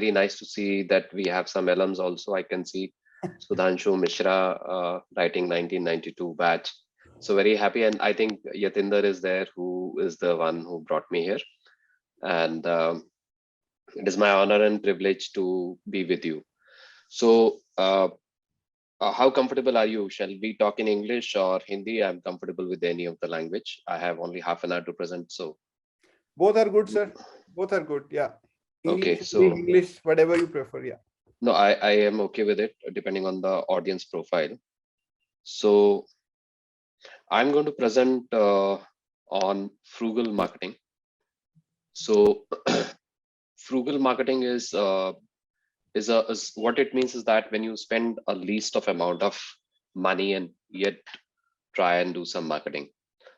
very nice to see that we have some alums also. I can see Sudhanshu Mishra writing 1992 batch. So very happy, and I think Yatinder is there, who is the one who brought me here. And it is my honor and privilege to be with you. So, how comfortable are you? Shall we talk in English or Hindi? I'm comfortable with any of the language. I have only half an hour to present, so. Both are good, sir. Both are good. Yeah. Okay, English, so English, whatever you prefer. Yeah. no, I am okay with it, depending on the audience profile. So I'm going to present on frugal marketing. So frugal marketing is what it means is that when you spend a least of amount of money and yet try and do some marketing.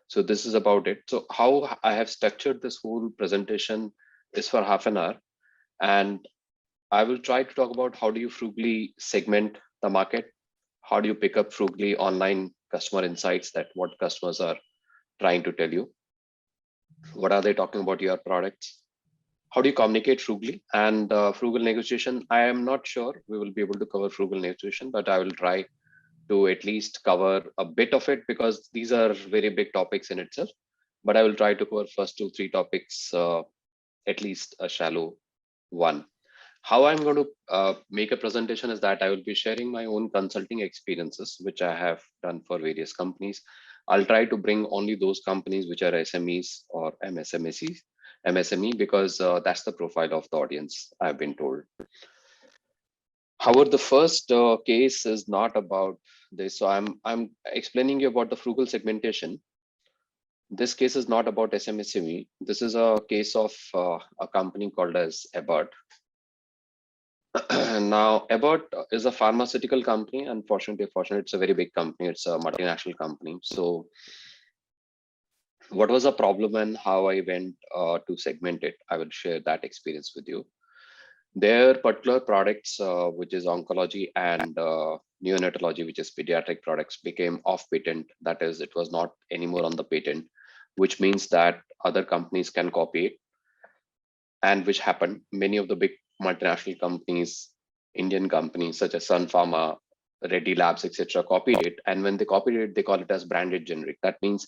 So this is about it. So how I have structured this whole presentation is for half an hour, and I will try to talk about how do you frugally segment the market, how do you pick up frugally online customer insights, that what customers are trying to tell you, what are they talking about your products, how do you communicate frugally, and frugal negotiation. I am not sure we will be able to cover frugal negotiation, but I will try to at least cover a bit of it because these are very big topics in itself. But I will try to cover first 2-3 topics, at least a shallow one. How I'm going to make a presentation is that I will be sharing my own consulting experiences, which I have done for various companies. I'll try to bring only those companies which are SMEs or MSME, because that's the profile of the audience, I've been told. However, the first case is not about this. So I'm explaining you about the frugal segmentation. This case is not about SME. This is a case of a company called as Abbott. Now, Abbott is a pharmaceutical company. Unfortunately, it's a very big company. It's a multinational company. So what was the problem and how I went to segment it? I will share that experience with you. Their particular products, which is oncology and neonatology, which is pediatric products, became off patent. That is, it was not anymore on the patent, which means that other companies can copy it. And which happened, many of the big multinational companies, Indian companies such as Sun Pharma, Reddy Labs, etc., copied it. And when they copied it, they call it as branded generic. That means,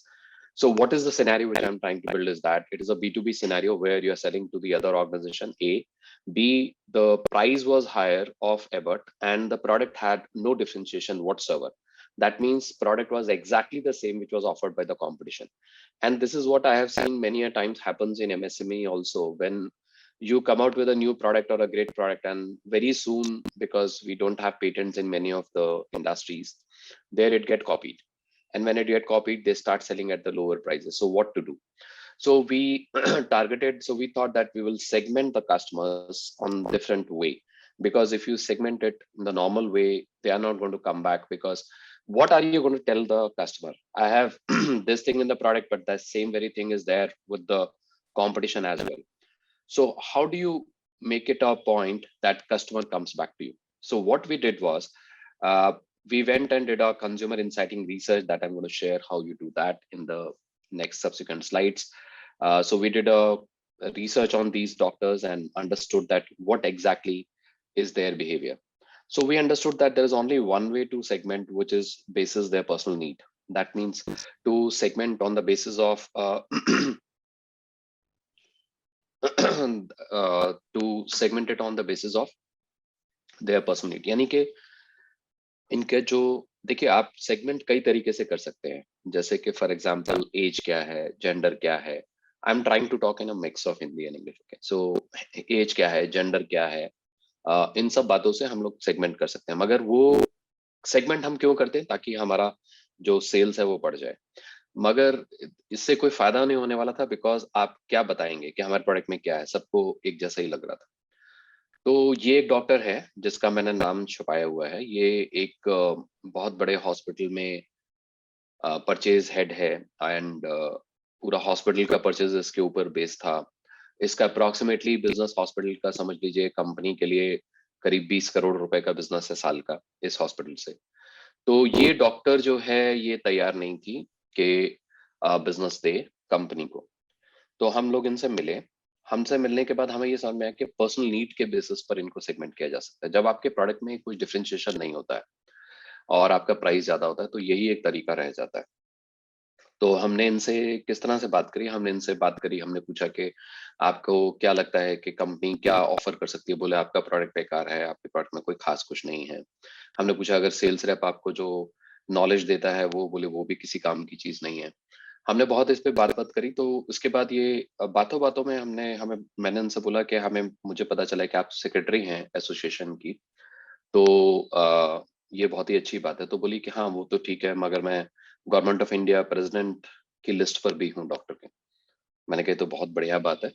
so what is the scenario which I'm trying to build is that it is a B2B scenario where you're selling to the other organization, A. B, the price was higher of Abbott and the product had no differentiation whatsoever. That means product was exactly the same which was offered by the competition. And this is what I have seen many a times happens in MSME also, when you come out with a new product or a great product, and very soon, because we don't have patents in many of the industries, there it get copied. And when it get copied, they start selling at the lower prices. So what to do? So we so we thought that we will segment the customers on different way, because if you segment it in the normal way, they are not going to come back, because what are you going to tell the customer? I have this thing in the product, but the same very thing is there with the competition as well. So how do you make it a point that customer comes back to you? So what we did was, we went and did a consumer insighting research that I'm going to share how you do that in the next subsequent slides. So we did a research on these doctors and understood that what exactly is their behavior. So we understood that there is only one way to segment, which is basis their personal need. That means to segment on the basis of to segment it on the basis of their personal need. यानी कि इनके जो, देखिए आप segment कई तरीके से कर सकते हैं, जैसे कि फॉर एग्जांपल एज क्या है, जेंडर क्या है. I am trying to talk in a mix of Hindi and English. Okay, so age क्या है, जेंडर क्या है, इन सब बातों से हम लोग सेगमेंट कर सकते हैं. मगर वो सेगमेंट हम क्यों करते हैं? ताकि हमारा जो सेल्स है वो बढ़ जाए. मगर इससे कोई फायदा नहीं होने वाला था, बिकॉज आप क्या बताएंगे कि हमारे प्रोडक्ट में क्या है, सबको एक जैसा ही लग रहा था. तो ये एक डॉक्टर है जिसका मैंने नाम छुपाया हुआ है. ये एक बहुत बड़े हॉस्पिटल में परचेज हेड है, एंड पूरा हॉस्पिटल का परचेज इसके ऊपर बेस था. इसका अप्रोक्सीमेटली बिजनेस हॉस्पिटल का समझ लीजिए, कंपनी के लिए करीब 20 करोड़ रुपए का बिजनेस है साल का इस हॉस्पिटल से. तो ये डॉक्टर जो है ये तैयार नहीं थी कि बिजनेस दे कंपनी को. तो हम लोग इनसे मिले, हमसे मिलने के बाद हमें ये समझ में आया कि पर्सनल नीड के बेसिस पर इनको सेगमेंट किया जा सकता है। जब आपके प्रोडक्ट में कुछ डिफरेंशिएशन नहीं होता है और आपका प्राइस ज्यादा होता है, तो यही एक तरीका रह जाता है। तो हमने इनसे किस तरह से बात करी, हमने पूछा कि आपको क्या लगता है कि कंपनी क्या ऑफर कर सकती है। बोले आपका प्रोडक्ट बेकार है, आपके प्रोडक्ट में कोई खास कुछ नहीं है। हमने पूछा अगर सेल्स रेप आपको जो नॉलेज देता है वो, बोले वो भी किसी काम की चीज नहीं है। हमने बहुत इस पे बात करी। तो उसके बाद ये बातों बातों में मैंने उनसे बोला कि मुझे पता चला कि आप सेक्रेटरी हैं एसोसिएशन की। तो ये बहुत ही अच्छी बात है। तो बोली कि हाँ वो तो ठीक है, मगर मैं गवर्नमेंट ऑफ इंडिया प्रेसिडेंट की लिस्ट पर भी हूँ डॉक्टर के। मैंने कहा तो बहुत बढ़िया बात है।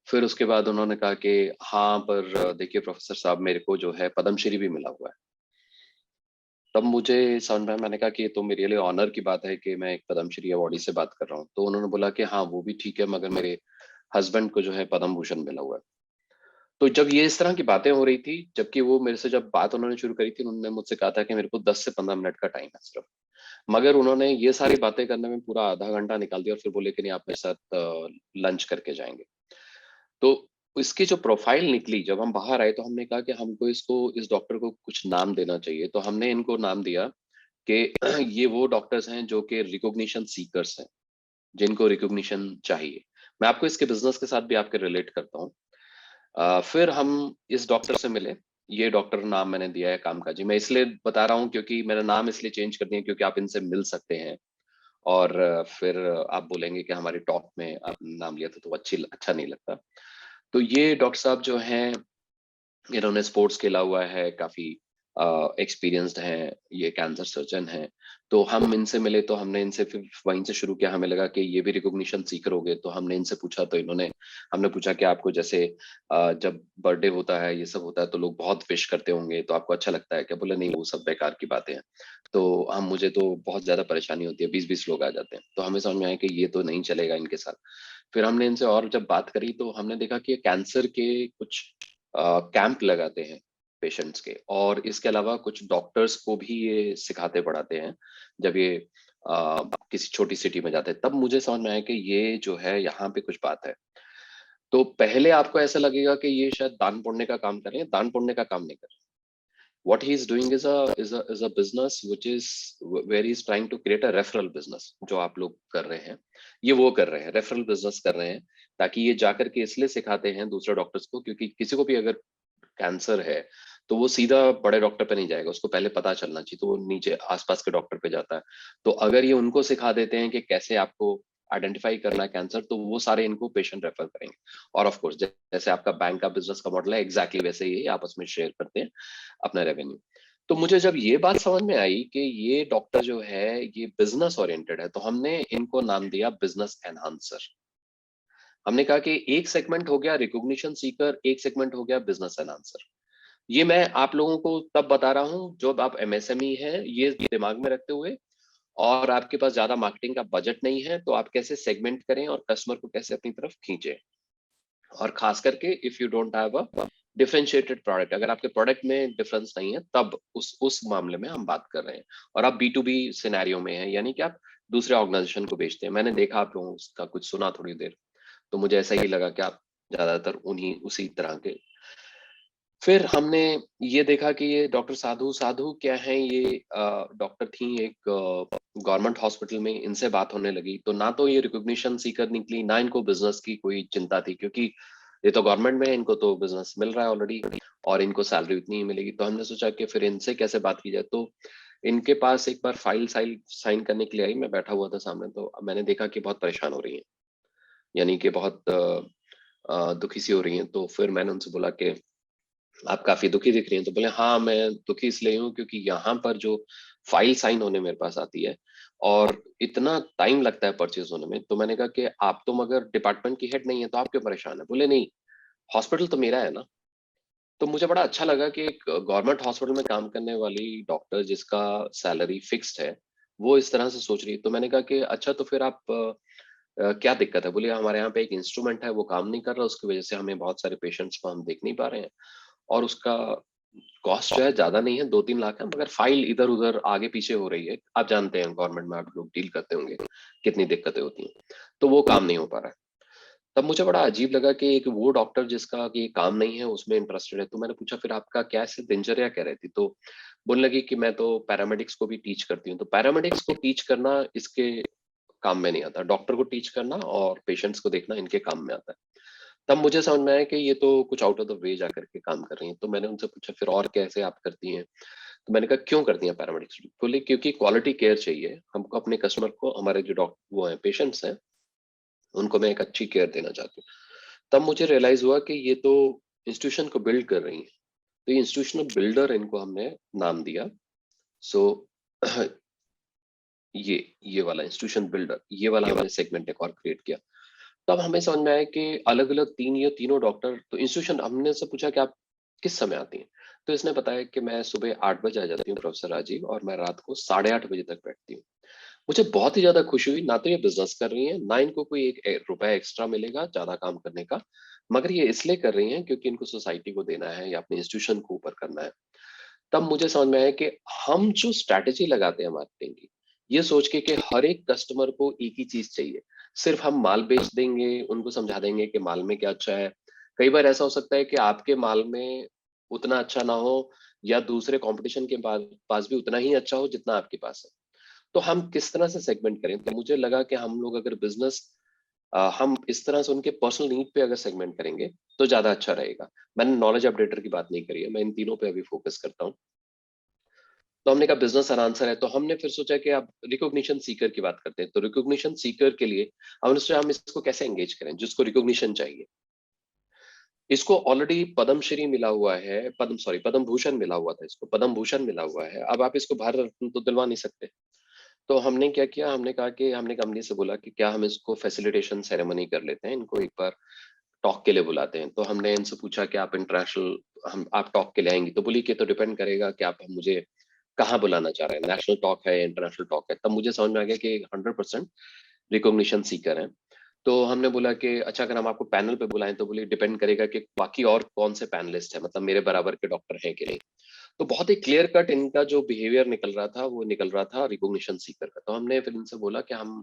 फिर उसके बाद उन्होंने कहा कि हाँ पर देखिए प्रोफेसर साहब, मेरे को जो है पद्मश्री भी मिला हुआ है। तब मुझे समझ में आया, मैंने कहा कि ये तो मेरे लिए ऑनर की बात है कि मैं एक पद्मश्री अवॉर्डी से बात कर रहा हूँ। तो उन्होंने बोला कि हाँ वो भी ठीक है, मगर मेरे हस्बैंड को जो है पद्म भूषण मिला हुआ है। तो जब ये इस तरह की बातें हो रही थी, जबकि वो मेरे से जब बात उन्होंने शुरू करी थी, उन्होंने मुझसे कहा था कि मेरे को 10 से 15 मिनट का टाइम है सिर्फ। मगर उन्होंने ये सारी बातें करने में पूरा आधा घंटा निकाल दिया और फिर बोले कि नहीं आप मेरे साथ लंच करके जाएंगे। तो इसकी जो प्रोफाइल निकली, जब हम बाहर आए तो हमने कहा कि हमको इस डॉक्टर को कुछ नाम देना चाहिए। तो हमने इनको नाम दिया कि ये वो डॉक्टर्स हैं जो कि रिकॉग्निशन सीकर्स हैं, जिनको रिकॉग्निशन चाहिए। मैं आपको इसके बिजनेस के साथ भी आपके रिलेट करता हूँ। फिर हम इस डॉक्टर से मिले। ये डॉक्टर नाम मैंने दिया है कामकाजी। मैं इसलिए बता रहा हूँ क्योंकि मेरा नाम इसलिए चेंज कर दिया क्योंकि आप इनसे मिल सकते हैं। और फिर आप बोलेंगे कि हमारे टॉक में आपने नाम लिया था तो अच्छा नहीं लगता। तो ये डॉक्टर साहब जो हैं, इन्होंने स्पोर्ट्स खेला हुआ है, काफी एक्सपीरियंस्ड हैं, ये कैंसर सर्जन हैं। तो हम इनसे मिले तो हमने इनसे फिर वहीं से शुरू किया। हमें लगा कि ये भी रिकॉग्निशन सीकर हो गए, तो हमने इनसे पूछा। तो हमने पूछा कि आपको जैसे जब बर्थडे होता है, ये सब होता है, तो लोग बहुत विश करते होंगे, तो आपको अच्छा लगता है क्या? बोले नहीं वो सब बेकार की बातें हैं। तो हम मुझे तो बहुत ज्यादा परेशानी होती है, 20-20 लोग आ जाते हैं। तो हमें समझ में आया कि ये तो नहीं चलेगा इनके साथ। फिर हमने इनसे और जब बात करी तो हमने देखा कि कैंसर के कुछ कैंप लगाते हैं पेशेंट्स के, और इसके अलावा कुछ डॉक्टर्स को भी ये सिखाते पढ़ाते हैं जब ये किसी छोटी सिटी में जाते हैं। तब मुझे समझ में आया कि ये जो है यहाँ पे कुछ बात है। तो पहले आपको ऐसा लगेगा कि ये शायद दान पुण्य का काम कर रहे हैं, दान पुण्य का काम नहीं कर रहे। What he is doing is a business which is where he is trying to create a referral business। जो आप लोग कर रहे हैं, ये वो कर रहे हैं, रेफरल बिजनेस कर रहे हैं, ताकि ये जाकर के इसलिए सिखाते हैं दूसरे डॉक्टर्स को, क्योंकि किसी को भी अगर कैंसर है तो वो सीधा बड़े डॉक्टर पे नहीं जाएगा, उसको पहले पता चलना चाहिए, तो वो नीचे आसपास के डॉक्टर पे जाता है। तो अगर ये उनको सिखा देते हैं कि कैसे आपको आइडेंटिफाई करना है कैंसर, तो वो सारे इनको पेशेंट रेफर करेंगे। और ऑफ कोर्स जैसे आपका बैंक का बिजनेस का मॉडल है, एग्जैक्टली वैसे ही आपस में शेयर करते हैं अपना रेवेन्यू। तो मुझे जब ये बात समझ में आई कि ये डॉक्टर जो है ये बिजनेस ओरिएंटेड है, तो हमने इनको नाम दिया बिजनेस एनहांसर। हमने कहा कि एक सेगमेंट हो गया रिकॉग्निशन सीकर, एक सेगमेंट हो गया बिजनेस एनहांसर। ये मैं आप लोगों को तब बता रहा हूं जब आप एमएसएमई हैं, ये दिमाग में रखते हुए, और आपके पास ज्यादा मार्केटिंग का बजट नहीं है, तो आप कैसे सेगमेंट करें और कस्टमर को कैसे अपनी तरफ खींचे। और खास करके if you don't have a differentiated product, अगर आपके प्रोडक्ट में डिफरेंस नहीं है, तब उस मामले में हम बात कर रहे हैं। और आप बी टू बी सिनेरियो में हैं, यानी कि आप दूसरे ऑर्गेनाइजेशन को बेचते हैं। मैंने देखा आप लोगों का कुछ सुना थोड़ी देर, तो मुझे ऐसा ही लगा कि आप ज्यादातर उन्हीं उसी तरह के। फिर हमने ये देखा कि ये डॉक्टर साधु साधु क्या है, ये डॉक्टर थी एक गवर्नमेंट हॉस्पिटल में, इनसे बात होने लगी। तो ना तो ये रिकॉग्निशन सीकर निकली, ना इनको बिजनेस की कोई चिंता थी, क्योंकि ये तो गवर्नमेंट में है, इनको तो बिजनेस मिल रहा है ऑलरेडी, और इनको सैलरी उतनी ही मिलेगी। तो हमने सोचा कि फिर इनसे कैसे बात की जाए। तो इनके पास एक बार फाइल साइन करने के लिए आई, मैं बैठा हुआ था सामने, तो मैंने देखा कि बहुत परेशान हो रही है, यानी कि बहुत दुखी सी हो रही है। तो फिर मैंने उनसे बोला कि आप काफी दुखी दिख रही हैं। तो बोले हाँ मैं दुखी इसलिए हूँ क्योंकि यहाँ पर जो फाइल साइन होने मेरे पास आती है और इतना टाइम लगता है परचेज होने में। तो मैंने कहा कि आप तो मगर डिपार्टमेंट की हेड नहीं है, तो आप क्यों परेशान है? बोले नहीं, हॉस्पिटल तो मेरा है ना। तो मुझे बड़ा अच्छा लगा कि एक गवर्नमेंट हॉस्पिटल में काम करने वाली डॉक्टर जिसका सैलरी फिक्स्ड है, वो इस तरह से सोच रही है। तो मैंने कहा कि अच्छा तो फिर आप क्या दिक्कत है? बोले हमारे यहाँ पे एक इंस्ट्रूमेंट है वो काम नहीं कर रहा, उसकी वजह से हमें बहुत सारे पेशेंट्स को हम देख नहीं पा रहे हैं, और उसका कॉस्ट जो है ज्यादा नहीं है, 2-3 लाख है, मगर फाइल इधर उधर आगे पीछे हो रही है। आप जानते हैं गवर्नमेंट में आप लोग डील करते होंगे कितनी दिक्कतें होती हैं, तो वो काम नहीं हो पा रहा है। तब मुझे बड़ा अजीब लगा कि एक वो डॉक्टर जिसका कि काम नहीं है उसमें इंटरेस्टेड है। तो मैंने पूछा फिर आपका क्या ऐसे दिनचर्या क्या रहती? तो बोलने लगी कि मैं तो पैरामेडिक्स को भी टीच करती हूँ। तो पैरामेडिक्स को टीच करना इसके काम में नहीं आता, डॉक्टर को टीच करना और पेशेंट्स को देखना इनके काम में आता है। तब मुझे समझ में आया कि ये तो कुछ आउट ऑफ द वे जाकर के काम कर रही हैं। तो मैंने उनसे पूछा फिर और कैसे आप करती हैं? तो मैंने कहा क्यों करती हैं पैरामेडिक्स? बोले क्योंकि क्वालिटी केयर चाहिए हमको, अपने कस्टमर को, हमारे जो डॉक्टर वो हैं पेशेंट्स हैं उनको मैं एक अच्छी केयर देना चाहती हूँ। तब मुझे रियलाइज हुआ कि ये तो इंस्टीट्यूशन को बिल्ड कर रही हैं। तो ये इंस्टीट्यूशनल बिल्डर इनको हमने नाम दिया। सो ये वाला इंस्टीट्यूशन बिल्डर, ये वाला हमने सेगमेंट एक और क्रिएट किया। तब हमें समझ में आया कि अलग अलग ये तीनों डॉक्टर तो इंस्टीट्यूशन, हमने से पूछा कि आप किस समय आती हैं? तो इसने बताया कि मैं सुबह 8 बजे आ जाती हूँ प्रोफेसर राजीव, और मैं रात को 8:30 बजे तक बैठती हूँ। मुझे बहुत ही ज्यादा खुशी हुई, ना तो ये बिजनेस कर रही हैं, ना इनको कोई एक रुपया एक्स्ट्रा मिलेगा ज्यादा काम करने का, मगर ये इसलिए कर रही हैं क्योंकि इनको सोसाइटी को देना है या अपने इंस्टीट्यूशन को ऊपर करना है। तब मुझे समझ में आया कि हम जो स्ट्रैटेजी लगाते हैं मार्केटिंग की, ये सोच के कि हर एक कस्टमर को एक ही चीज चाहिए, सिर्फ हम माल बेच देंगे, उनको समझा देंगे कि माल में क्या अच्छा है। कई बार ऐसा हो सकता है कि आपके माल में उतना अच्छा ना हो, या दूसरे कंपटीशन के पास भी उतना ही अच्छा हो जितना आपके पास है। तो हम किस तरह से सेगमेंट करें? तो मुझे लगा कि हम लोग अगर बिजनेस हम इस तरह से उनके पर्सनल नीड पे अगर सेगमेंट करेंगे तो ज्यादा अच्छा रहेगा। मैंने नॉलेज अपडेटर की बात नहीं करी है, मैं इन तीनों पे अभी फोकस करता हूँ। तो हमने कहा बिजनेस आंसर है, तो हमने फिर सोचा कि आप रिकॉग्निशन सीकर की बात करते हैं। तो रिकॉग्निशन सीकर के लिए हमने सोचा हम इसको कैसे एंगेज करें जिसको रिकॉग्निशन चाहिए। इसको ऑलरेडी पद्मश्री मिला हुआ है, पद्म भूषण मिला हुआ था, इसको पद्म भूषण मिला हुआ है। अब आप इसको भारत रत्न तो दिलवा नहीं सकते। तो हमने क्या किया, हमने कहा कि हमने कंपनी से बोला कि क्या हम इसको फैसिलिटेशन सेरेमनी कर लेते हैं, इनको एक बार टॉक के लिए बुलाते हैं। तो हमने इनसे पूछा कि आप इंटरनेशनल, हम आप टॉक के लिए आएंगी? तो बोली कि तो डिपेंड करेगा कि आप मुझे कहाँ बुलाना चाह रहे हैं, नेशनल टॉक है इंटरनेशनल टॉक है। तब मुझे समझ में आ गया कि 100% रिकॉग्निशन सीकर है। तो हमने बोला कि अच्छा अगर हम आपको पैनल पे बुलाएं, तो बोली डिपेंड करेगा कि बाकी और कौन से पैनलिस्ट है, मतलब मेरे बराबर के डॉक्टर हैं कि नहीं। तो बहुत ही क्लियर कट इनका जो बिहेवियर निकल रहा था वो निकल रहा था रिकॉग्निशन सीकर का। तो हमने फिर इनसे बोला कि हम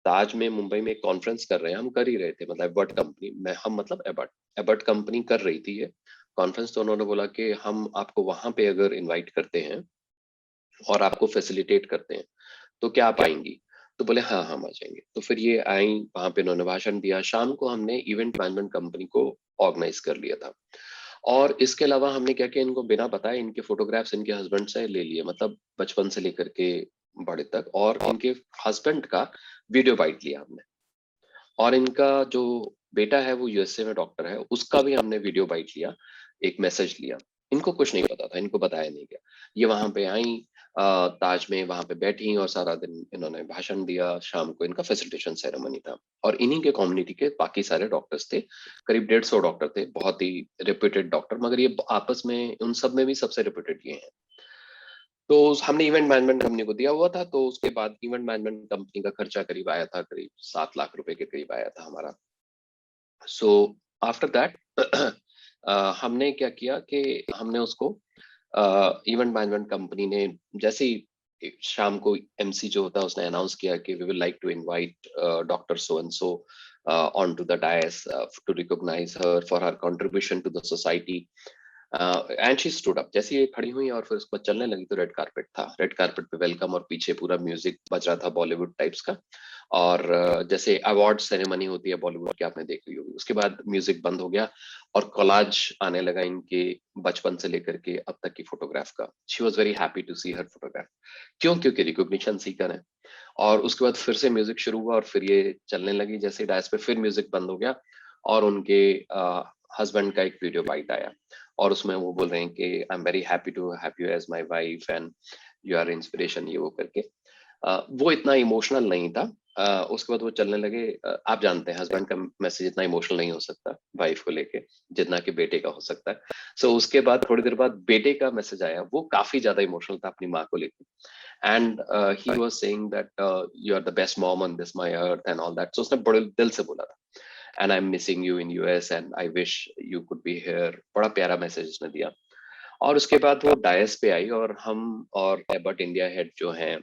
ताज में मुंबई में एक कॉन्फ्रेंस कर रहे हैं, हम कर ही रहे थे, मतलब एबर्ट कंपनी में, हम मतलब एबर्ट एबर्ट कंपनी कर रही थी ये कॉन्फ्रेंस। तो उन्होंने बोला कि हम आपको वहां पे अगर इनवाइट करते हैं और आपको फैसिलिटेट करते हैं तो क्या आप आएंगी? तो बोले हाँ हम आ जाएंगे। तो फिर ये आई, वहां पे उन्होंने भाषण दिया। शाम को हमने इवेंट मैनेजमेंट कंपनी को ऑर्गेनाइज कर लिया था। और इसके अलावा हमने क्या किया, इनको बिना बताए इनके फोटोग्राफ्स इनके हस्बैंड से ले लिए, मतलब बचपन से लेकर के बड़े तक, और इनके हस्बैंड का वीडियो बाइट लिया हमने। और इनका जो बेटा है वो यूएसए में डॉक्टर है, उसका भी हमने वीडियो बाइट लिया, एक मैसेज लिया। इनको कुछ नहीं पता था, इनको बताया नहीं गया। ये वहां पे आई, ताज में वहां पे बैठी और सारा दिन इन्होंने भाषण दिया। शाम को इनका फैसिलिटेशन सेरेमनी था, और इन्हीं के कम्युनिटी के बाकी सारे डॉक्टर्स थे, करीब 150 डॉक्टर थे, बहुत ही रेप्यूटेड डॉक्टर, मगर ये आपस में उन सब में भी सबसे रेप्यूटेड ये हैं। तो हमने इवेंट मैनेजमेंट कंपनी को दिया हुआ था। तो उसके बाद इवेंट मैनेजमेंट कंपनी का खर्चा करीब आया था, करीब 7 लाख रुपए के करीब आया था हमारा। सो आफ्टर दैट हमने क्या किया कि हमने उसको इवेंट मैनेजमेंट कंपनी ने जैसे ही शाम को एमसी जो होता है उसने अनाउंस किया कि we will like to invite doctor so and so on to the dais to recognise her for her contribution to the society. And she stood up, जैसे ये खड़ी हुई और फिर उसके बाद चलने लगी, तो रेड कारपेट था, रेड कारपेट पे वेलकम, और पीछे पूरा म्यूजिक बज रहा था बॉलीवुड टाइप्स का। और जैसे अवार्ड सेरेमनी होती है बॉलीवुड की, आपने देखी होगी। उसके बाद म्यूजिक बंद हो गया और कोलाज आने लगा इनके बचपन से लेकर के अब तक की फोटोग्राफ का। She was very happy to see her photograph. क्यों? क्योंकि रिकॉग्निशन सीकर है। और उसके बाद फिर से म्यूजिक शुरू हुआ और फिर ये चलने लगी। जैसे डायस पे फिर म्यूजिक बंद हो गया और उनके हस्बैंड का एक वीडियो बाइट आया, और उसमें वो बोल रहे हैं कि I am very happy to have you as my wife and you are inspiration, ये वो करके। वो इतना इमोशनल नहीं था। उसके बाद वो चलने लगे। आप जानते हैं हस्बैंड का मैसेज इतना इमोशनल नहीं हो सकता वाइफ को लेके जितना कि बेटे का हो सकता है। सो उसके बाद थोड़ी देर बाद बेटे का मैसेज आया, वो काफी ज्यादा इमोशनल था अपनी माँ को लेके। And he was saying that you are the best mom on this my earth and all that. So उसने बड़े दिल से बोला था, and I am missing you in US and I wish you could be here. बड़ा प्यारा message उसने दिया। और उसके बाद वो डायस पे आई और हम और एबर्ट इंडिया हेड जो हैं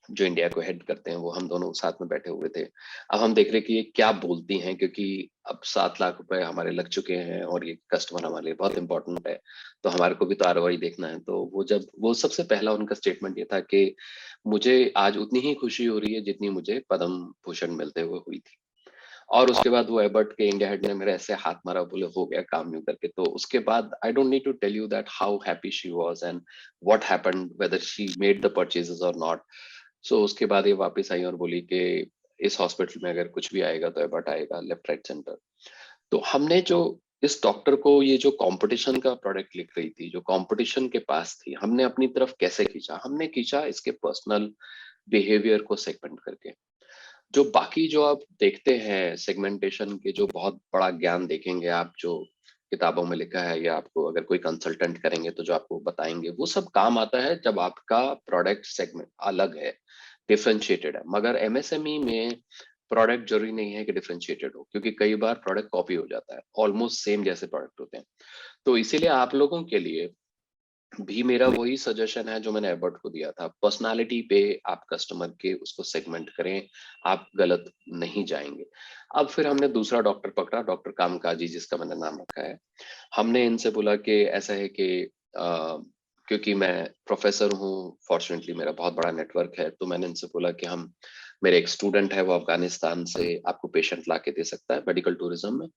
जो इंडिया को हेड करते हैं, वो हम दोनों साथ में बैठे हुए थे। अब हम देख रहे हैं कि ये क्या बोलती हैं, क्योंकि अब 7 लाख रुपए हमारे लग चुके हैं और ये कस्टमर हमारे लिए बहुत इंपॉर्टेंट है, तो हमारे को भी तो आरओआई देखना है। तो वो सबसे पहला उनका स्टेटमेंट ये था कि मुझे आज उतनी ही खुशी हो रही है जितनी मुझे पद्म भूषण मिलते हुए हुई थी। और उसके बाद वो एबर्ट के इंडिया हेड ने मेरे ऐसे हाथ मारा, बोले हो गया काम यूं करके। तो उसके बाद I don't need to tell you that how happy she was and what happened, whether she made the purchases और नॉट। सो उसके बाद ये वापस आई और बोली कि इस हॉस्पिटल में अगर कुछ भी आएगा तो एबर्ट आएगा, लेफ्ट राइट सेंटर। तो हमने जो इस डॉक्टर को ये जो कंपटीशन का प्रोडक्ट लिख रही थी, जो कंपटीशन के पास थी, हमने अपनी तरफ कैसे खींचा? हमने खींचा इसके पर्सनल बिहेवियर को सेगमेंट करके। जो बाकी जो आप देखते हैं सेगमेंटेशन के, जो बहुत बड़ा ज्ञान देखेंगे आप, जो किताबों में लिखा है या आपको अगर कोई कंसल्टेंट करेंगे तो जो आपको बताएंगे, वो सब काम आता है जब आपका प्रोडक्ट सेगमेंट अलग है, डिफरेंशिएटेड है। मगर एमएसएमई में प्रोडक्ट जरूरी नहीं है कि डिफरेंशिएटेड हो, क्योंकि कई बार प्रोडक्ट कॉपी हो जाता है, ऑलमोस्ट सेम जैसे प्रोडक्ट होते हैं। तो इसीलिए आप लोगों के लिए भी मेरा वही सजेशन है जो मैंने एबर्ट को दिया था, पर्सनालिटी पे आप कस्टमर के उसको सेगमेंट करें, आप गलत नहीं जाएंगे। अब फिर हमने दूसरा डॉक्टर पकड़ा, डॉक्टर कामकाजी जिसका मैंने नाम रखा है। हमने इनसे बोला कि ऐसा है कि क्योंकि मैं प्रोफेसर हूँ, फॉर्चुनेटली मेरा बहुत बड़ा नेटवर्क है, तो मैंने इनसे बोला कि हम, मेरे एक स्टूडेंट है वो अफगानिस्तान से आपको पेशेंट ला के दे सकता है मेडिकल टूरिज्म में,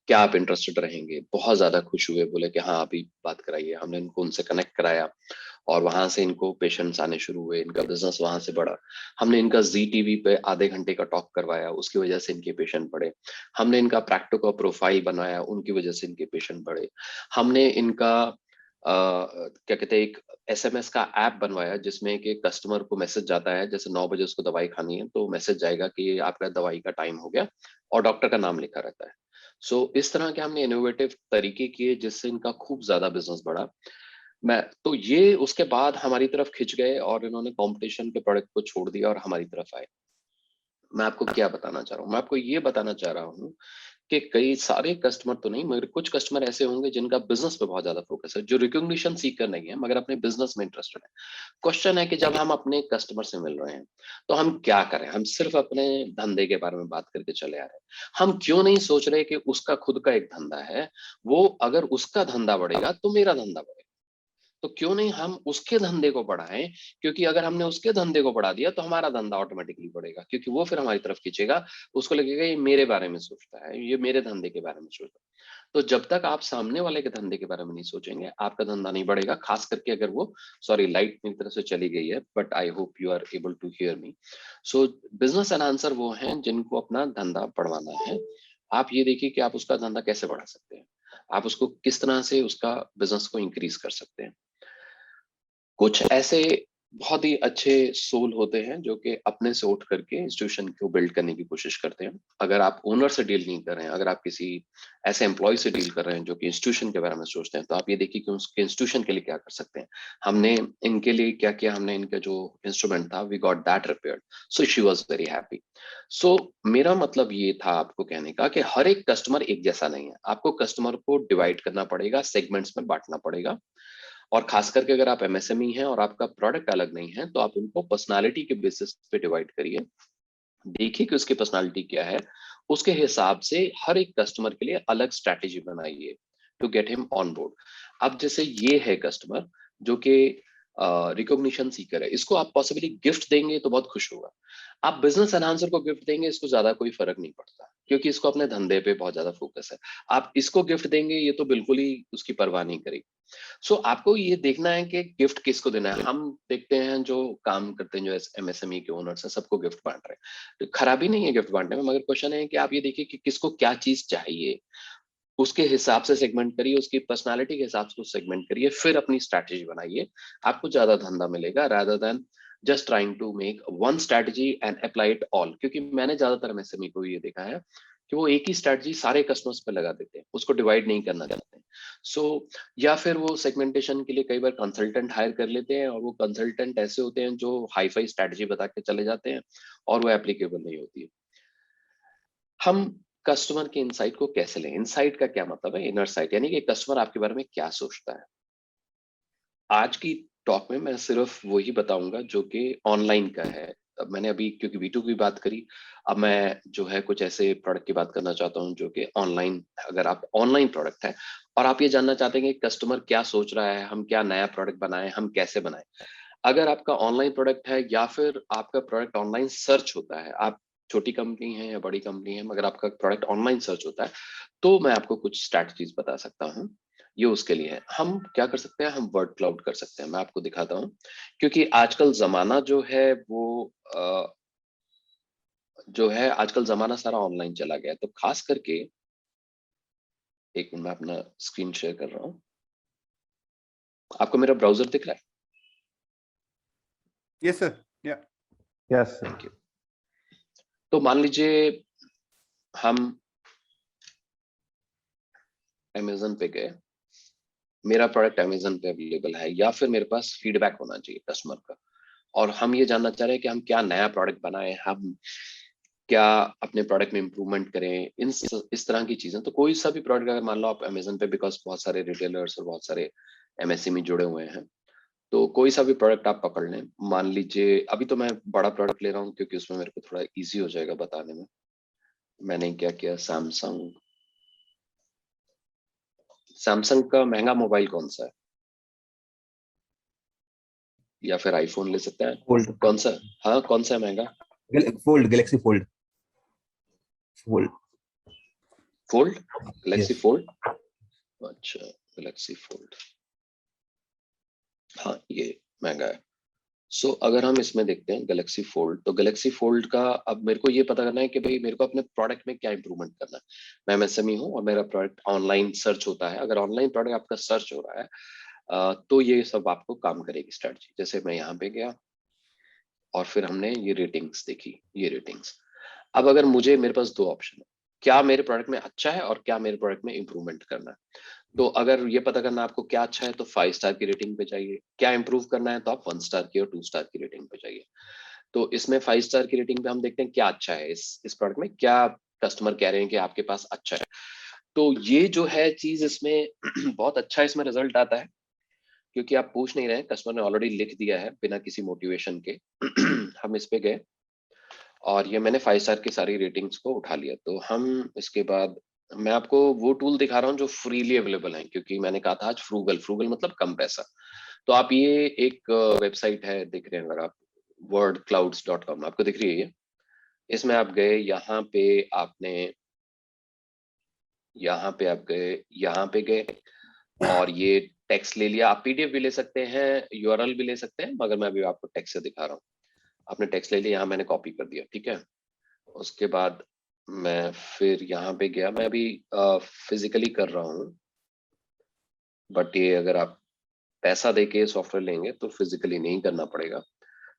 क्या आप इंटरेस्टेड रहेंगे? बहुत ज्यादा खुश हुए, बोले कि हाँ अभी बात कराइए। हमने इनको उनसे कनेक्ट कराया और वहां से इनको पेशेंट्स आने शुरू हुए, इनका बिजनेस वहां से बढ़ा। हमने इनका जी टीवी पे आधे घंटे का टॉक करवाया, उसकी वजह से इनके पेशेंट बढ़े। हमने इनका प्रैक्टिको प्रोफाइल बनाया, उनकी वजह से इनके पेशेंट बढ़े। हमने इनका क्या कहते हैं, एक एसएमएस का ऐप बनवाया जिसमें कि कस्टमर को मैसेज जाता है, जैसे 9 बजे उसको दवाई खानी है तो मैसेज जाएगा कि ये आपका दवाई का टाइम हो गया, और डॉक्टर का नाम लिखा रहता है। सो इस तरह के हमने इनोवेटिव तरीके किए जिससे इनका खूब ज्यादा बिजनेस बढ़ा। मैं तो ये उसके बाद हमारी तरफ खिंच गए और इन्होंने कंपटीशन के प्रोडक्ट को छोड़ दिया और हमारी तरफ आए। मैं आपको क्या बताना चाह रहा हूँ? मैं आपको ये बताना चाह रहा हूँ कि कई सारे कस्टमर तो नहीं, मगर कुछ कस्टमर ऐसे होंगे जिनका बिजनेस पे बहुत ज्यादा फोकस है, जो रिकॉग्निशन सीकर नहीं है मगर अपने बिजनेस में इंटरेस्टेड है। क्वेश्चन है कि जब हम अपने कस्टमर से मिल रहे हैं तो हम क्या करें? हम सिर्फ अपने धंधे के बारे में बात करके चले आ रहे हैं। हम क्यों नहीं सोच रहे कि उसका खुद का एक धंधा है, वो अगर उसका धंधा बढ़ेगा तो मेरा धंधा बढ़ेगा। तो क्यों नहीं हम उसके धंधे को बढ़ाएं? क्योंकि अगर हमने उसके धंधे को बढ़ा दिया तो हमारा धंधा ऑटोमेटिकली बढ़ेगा, क्योंकि वो फिर हमारी तरफ खींचेगा। उसको लगेगा ये मेरे बारे में सोचता है, ये मेरे धंधे के बारे में सोचता है। तो जब तक आप सामने वाले के धंधे के बारे में नहीं सोचेंगे, आपका धंधा नहीं बढ़ेगा। खास करके अगर वो, सॉरी लाइट मेरी तरफ से चली गई है, but I hope you are able to hear me. So business enhancer वो हैं जिनको अपना धंधा बढ़वाना है। आप ये देखिए कि आप उसका धंधा कैसे बढ़ा सकते हैं, आप उसको किस तरह से उसका बिजनेस को इंक्रीज कर सकते हैं। कुछ ऐसे बहुत ही अच्छे सोल होते हैं जो कि अपने से उठ करके इंस्टीट्यूशन को बिल्ड करने की कोशिश करते हैं। अगर आप ओनर से डील नहीं कर रहे हैं, अगर आप किसी ऐसे एम्प्लॉय से डील कर रहे हैं जो कि इंस्टीट्यूशन के बारे में सोचते हैं, तो आप ये देखिए कि उसके इंस्टीट्यूशन के लिए क्या कर सकते हैं। हमने इनके लिए क्या किया, हमने इनका जो इंस्ट्रूमेंट था we got that repaired, so she was very happy. So मेरा मतलब ये था आपको कहने का कि हर एक कस्टमर एक जैसा नहीं है, आपको कस्टमर को डिवाइड करना पड़ेगा, सेगमेंट्स में बांटना पड़ेगा। और खास करके अगर आप एमएसएमई हैं और आपका प्रोडक्ट अलग नहीं है, तो आप उनको पर्सनालिटी के बेसिस पे डिवाइड करिए। देखिए कि उसकी पर्सनालिटी क्या है, उसके हिसाब से हर एक कस्टमर के लिए अलग स्ट्रैटेजी बनाइए to get him on board. अब जैसे ये है कस्टमर जो कि रिकॉग्निशन सीकर है, इसको आप पॉसिबली गिफ्ट देंगे तो बहुत खुश होगा। आप बिजनेस एनहांसर को गिफ्ट देंगे, इसको ज्यादा कोई फर्क नहीं पड़ता, क्योंकि इसको अपने धंधे पे बहुत ज्यादा फोकस है। आप इसको गिफ्ट देंगे, ये तो बिल्कुल ही उसकी परवाह नहीं करेगी। सो आपको ये देखना है कि गिफ्ट किसको देना है। हम देखते हैं जो काम करते हैं, जो एमएसएमई के ओनर्स हैं, सबको गिफ्ट बांट रहे हैं, तो खराबी नहीं है गिफ्ट बांटने में, मगर क्वेश्चन है कि आप ये देखिए कि किसको क्या चीज चाहिए, उसके हिसाब से सेगमेंट करिए, उसकी पर्सनालिटी के हिसाब से सेगमेंट करिए, फिर अपनी स्ट्रैटेजी बनाइए। आपको ज्यादा धंधा मिलेगा rather than just trying to make one strategy and apply it all. क्योंकि मैंने ज्यादातर एमएसएमई को ये देखा है कि वो एक ही स्ट्रैटेजी सारे कस्टमर्स पे लगा देते हैं, उसको डिवाइड नहीं करना चाहते हैं। सो या फिर वो सेगमेंटेशन के लिए कई बार कंसल्टेंट हायर कर लेते हैं, और वो कंसल्टेंट ऐसे होते हैं जो हाई फाई स्ट्रैटेजी बता के चले जाते हैं और वो एप्लीकेबल नहीं होती है। हम कस्टमर के इनसाइट को कैसे लें? इनसाइट का क्या मतलब है? इनर साइट, यानी कि कस्टमर आपके बारे में क्या सोचता है। आज की टॉक में मैं सिर्फ वही बताऊंगा जो कि ऑनलाइन का है। अब मैंने अभी क्योंकि V2 की बात करी, अब मैं जो है कुछ ऐसे प्रोडक्ट की बात करना चाहता हूँ जो कि ऑनलाइन, अगर आप ऑनलाइन प्रोडक्ट है और आप ये जानना चाहते हैं कि कस्टमर क्या सोच रहा है, हम क्या नया प्रोडक्ट बनाएं, हम कैसे बनाएं। अगर आपका ऑनलाइन प्रोडक्ट है या फिर आपका प्रोडक्ट ऑनलाइन सर्च होता है, आप छोटी कंपनी है या बड़ी कंपनी है, मगर आपका प्रोडक्ट ऑनलाइन सर्च होता है, तो मैं आपको कुछ स्ट्रैटेजीज बता सकता हूँ। ये उसके लिए है। हम क्या कर सकते हैं, हम वर्ड क्लाउड कर सकते हैं। मैं आपको दिखाता हूँ, क्योंकि आजकल जमाना जो है वो जो है आजकल जमाना सारा ऑनलाइन चला गया है। तो खास करके एक मिनट, मैं अपना स्क्रीन शेयर कर रहा हूँ। आपको मेरा ब्राउजर दिख रहा है? Yes, sir. Yeah. Yes, sir. Thank you. तो मान लीजिए हम अमेजन पे गए, मेरा प्रोडक्ट अमेजन पे अवेलेबल है, या फिर मेरे पास फीडबैक होना चाहिए कस्टमर का, और हम ये जानना चाह रहे हैं कि हम क्या नया प्रोडक्ट बनाएं, हम क्या अपने प्रोडक्ट में इंप्रूवमेंट करें, इस तरह की चीजें। तो कोई सा भी प्रोडक्ट अगर मान लो आप अमेजन पे, बिकॉज बहुत सारे रिटेलर्स और बहुत सारे MSME जुड़े हुए हैं, तो कोई सा भी प्रोडक्ट आप पकड़ लें। मान लीजिए अभी तो मैं बड़ा प्रोडक्ट ले रहा हूँ क्योंकि उसमें मेरे को थोड़ा इजी हो जाएगा बताने में। मैंने क्या किया, सैमसंग, सैमसंग का महंगा मोबाइल कौन सा है, या फिर आईफोन ले सकते हैं, Fold. कौन सा? हाँ, कौन सा है महंगा? Fold. Galaxy Fold. Fold. Fold, Galaxy Yes. Fold. अच्छा, गैलेक्सी फोल्ड, हाँ ये महंगा है। सो अगर हम इसमें देखते हैं गैलेक्सी फोल्ड, तो गैलेक्सी फोल्ड का अब मेरे को ये पता करना है कि भाई मेरे को अपने प्रोडक्ट में क्या इंप्रूवमेंट करना है। मैं MSME हूँ और मेरा प्रोडक्ट ऑनलाइन सर्च होता है। अगर ऑनलाइन प्रोडक्ट आपका सर्च हो रहा है तो ये सब आपको काम करेगी स्ट्रेटजी। जैसे मैं यहाँ पे गया और फिर हमने ये रेटिंग्स देखी, ये रेटिंग्स। अब अगर मुझे, मेरे पास दो ऑप्शन है, क्या मेरे प्रोडक्ट में अच्छा है और क्या मेरे प्रोडक्ट में इंप्रूवमेंट करना है। तो अगर ये पता करना है आपको क्या अच्छा है, तो 5 स्टार की रेटिंग पे जाइए। क्या इंप्रूव करना है, तो आप 1 स्टार की और 2 स्टार की रेटिंग पे जाइए। तो इसमें 5 स्टार की रेटिंग पे हम देखते हैं क्या अच्छा है, इस प्रोडक्ट में क्या कस्टमर कह रहे हैं कि आपके पास अच्छा है। तो ये जो है चीज इसमें बहुत अच्छा इसमें रिजल्ट आता है, क्योंकि आप पूछ नहीं रहे हैं, कस्टमर ने ऑलरेडी लिख दिया है बिना किसी मोटिवेशन के। हम इस पे गए और ये मैंने 5 स्टार की सारी रेटिंग्स को उठा लिया। तो हम इसके बाद मैं आपको वो टूल दिखा रहा हूँ जो फ्रीली अवेलेबल है, क्योंकि मैंने कहा था आज फ्रूगल, फ्रूगल मतलब कम पैसा। तो आप ये एक वेबसाइट है, देख रहे हैं अगर आप, wordclouds.com, आपको दिख रही है ये? इसमें आप गए, यहाँ पे आप गए, यहाँ पे गए और ये टेक्स्ट ले लिया। आप PDF भी ले सकते हैं, URL भी ले सकते हैं, मगर मैं अभी आपको टेक्स्ट से दिखा रहा हूँ। आपने टेक्स्ट ले लिया, यहाँ मैंने कॉपी कर दिया, ठीक है। उसके बाद मैं फिर यहाँ पे गया, मैं अभी फिजिकली कर रहा हूँ, बट ये अगर आप पैसा देके सॉफ्टवेयर लेंगे तो फिजिकली नहीं करना पड़ेगा।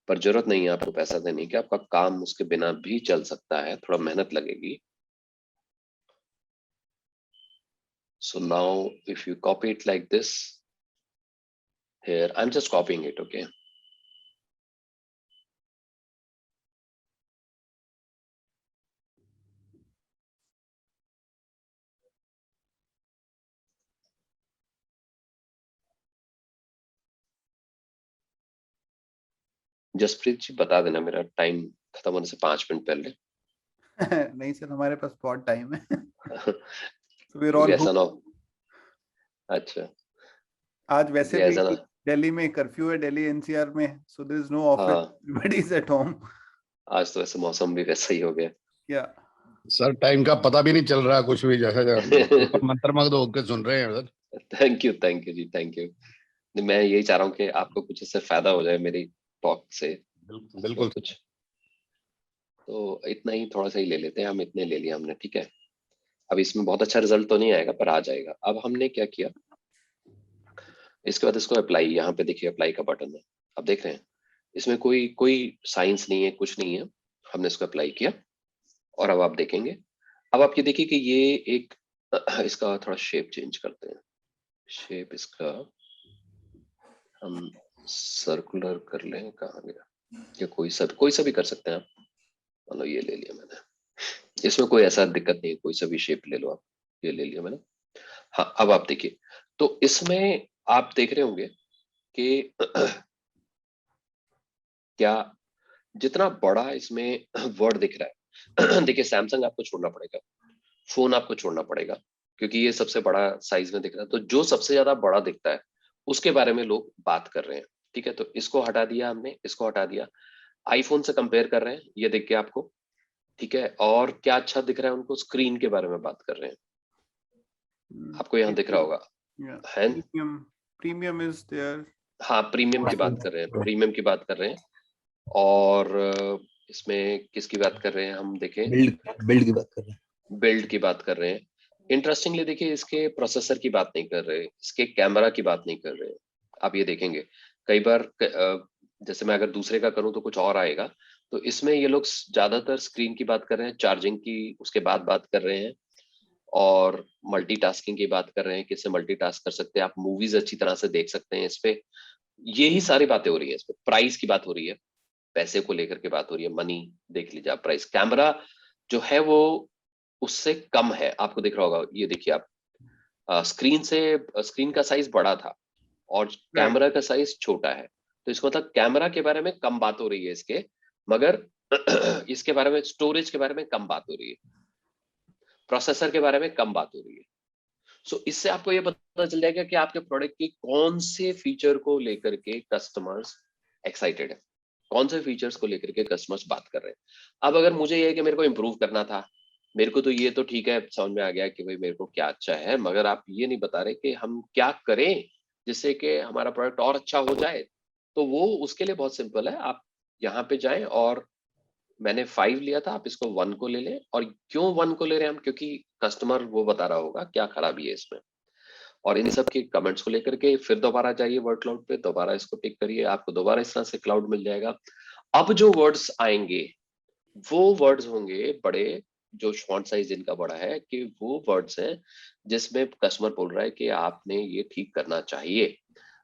पर जरूरत नहीं है आपको पैसा देने की, आपका काम उसके बिना भी चल सकता है, थोड़ा मेहनत लगेगी। So now if you copy it like this, here I'm just copying it, okay? Jasprit जी बता देना, मेरा टाइम खत्म होने से 5 मिनट पहले। नहीं सर, हमारे पास बहुत टाइम है। So we're क्योंकि all ऐसा ना hooked. हो। अच्छा, आज वैसे क्योंकि भी ऐसा ना, दिल्ली में कर्फ्यू है, दिल्ली NCR में, so there is no office. हाँ Everybody is at home. आज तो वैसे मौसम भी वैसा ही हो गया। Yeah. सर टाइम का पता भी नहीं चल रहा कुछ भी, जैसे मंत्रमुग्ध होकर सुन रहे हैं सर। थैंक यू जी, थैंक यू। मैं यही चाह रहा हूँ कि आपको कुछ इससे फायदा हो जाए मेरी टॉक से। बिल्कुल। तो कुछ, तो इतना ही, थोड़ा सा ही ले लेते हैं हम, इतने ले लिया हमने, ठीक है। अब इसमें बहुत अच्छा रिजल्ट तो नहीं आएगा, पर आ जाएगा। अब हमने क्या किया, इसके बाद इसको अप्लाई, यहाँ पे देखिए अप्लाई का बटन है, अब देख रहे हैं इसमें कोई कोई साइंस नहीं है, कुछ नहीं है। हमने इसको अप्लाई किया और अब आप देखेंगे, अब आप ये देखिए कि ये एक इसका थोड़ा शेप चेंज करते हैं। शेप इसका हम सर्कुलर कर लें, कहाँ गया, या कोई सा भी कर सकते हैं आप। मान लो ये ले लिया मैंने, इसमें कोई ऐसा दिक्कत नहीं है, कोई सा भी शेप ले लो आप। ये ले लिया मैंने। हाँ अब आप देखिए, तो इसमें आप देख रहे होंगे कि क्या जितना बड़ा इसमें वर्ड दिख रहा है देखिए सैमसंग आपको छोड़ना पड़ेगा, फोन आपको छोड़ना पड़ेगा, क्योंकि ये सबसे बड़ा साइज में दिख रहा है। तो जो सबसे ज्यादा बड़ा दिखता है उसके बारे में लोग बात कर रहे हैं। ठीक है, तो इसको हटा दिया हमने, इसको हटा दिया, आईफोन से कंपेयर कर रहे हैं, ये देख के आपको। ठीक है, और क्या अच्छा दिख रहा है उनको, स्क्रीन के बारे में बात कर रहे हैं, आपको यहाँ दिख रहा होगा है। Premium is there. हाँ, प्रीमियम की बात कर रहे हैं, प्रीमियम की बात कर रहे हैं। और इसमें किसकी बात कर रहे हैं हम देखें, बिल्ड की बात कर रहे हैं। बिल्ड की बात कर रहे हैं। इंटरेस्टिंगली देखिए, इसके प्रोसेसर की बात नहीं कर रहे, इसके कैमरा की बात नहीं कर रहे। आप ये देखेंगे कई बार जैसे मैं अगर दूसरे का करूं तो कुछ और आएगा, तो इसमें ये लोग ज्यादातर स्क्रीन की बात कर रहे हैं, चार्जिंग की उसके बाद बात कर रहे हैं, और मल्टीटास्किंग की बात कर रहे हैं, किससे मल्टीटास्क कर सकते हैं आप, मूवीज अच्छी तरह से देख सकते हैं इस पे। यही सारी बातें हो रही है इस पे। प्राइस की बात हो रही है, पैसे को लेकर के बात हो रही है, मनी देख लीजिए आप, प्राइस। कैमरा जो है वो उससे कम है, आपको दिख रहा होगा, ये देखिए आप, स्क्रीन का साइज बड़ा था और कैमरा का साइज छोटा है, तो इसका मतलब कैमरा के बारे में कम बात हो रही है इसके, मगर इसके बारे में, स्टोरेज के बारे में कम बात हो रही है, प्रोसेसर के बारे में कम बात हो रही है। सो इससे आपको ये पता चल जाएगा कि आपके प्रोडक्ट के कौन से फीचर को लेकर के कस्टमर्स एक्साइटेड है, कौन से फीचर्स को लेकर के कस्टमर्स बात कर रहे हैं। अब अगर मुझे ये है कि मेरे को इम्प्रूव करना था, मेरे को तो ये तो ठीक है, समझ में आ गया कि भाई मेरे को क्या अच्छा है, मगर आप ये नहीं बता रहे कि हम क्या करें जिससे कि हमारा प्रोडक्ट और अच्छा हो जाए। तो वो उसके लिए बहुत सिंपल है, आप यहाँ पे जाएं और मैंने 5 लिया था, आप इसको 1 को ले लें। और क्यों 1 को ले रहे हैं हम, क्योंकि कस्टमर वो बता रहा होगा क्या खराबी है इसमें। और इन सब के कमेंट्स को लेकर के फिर दोबारा जाइए वर्ड क्लाउड पे, दोबारा इसको पिक करिए, आपको दोबारा इस तरह से क्लाउड मिल जाएगा। अब जो वर्ड्स आएंगे वो वर्ड्स होंगे बड़े, जो फॉन्ट साइज इनका बड़ा है, कि वो वर्ड्स हैं जिसमें कस्टमर बोल रहा है कि आपने ये ठीक करना चाहिए।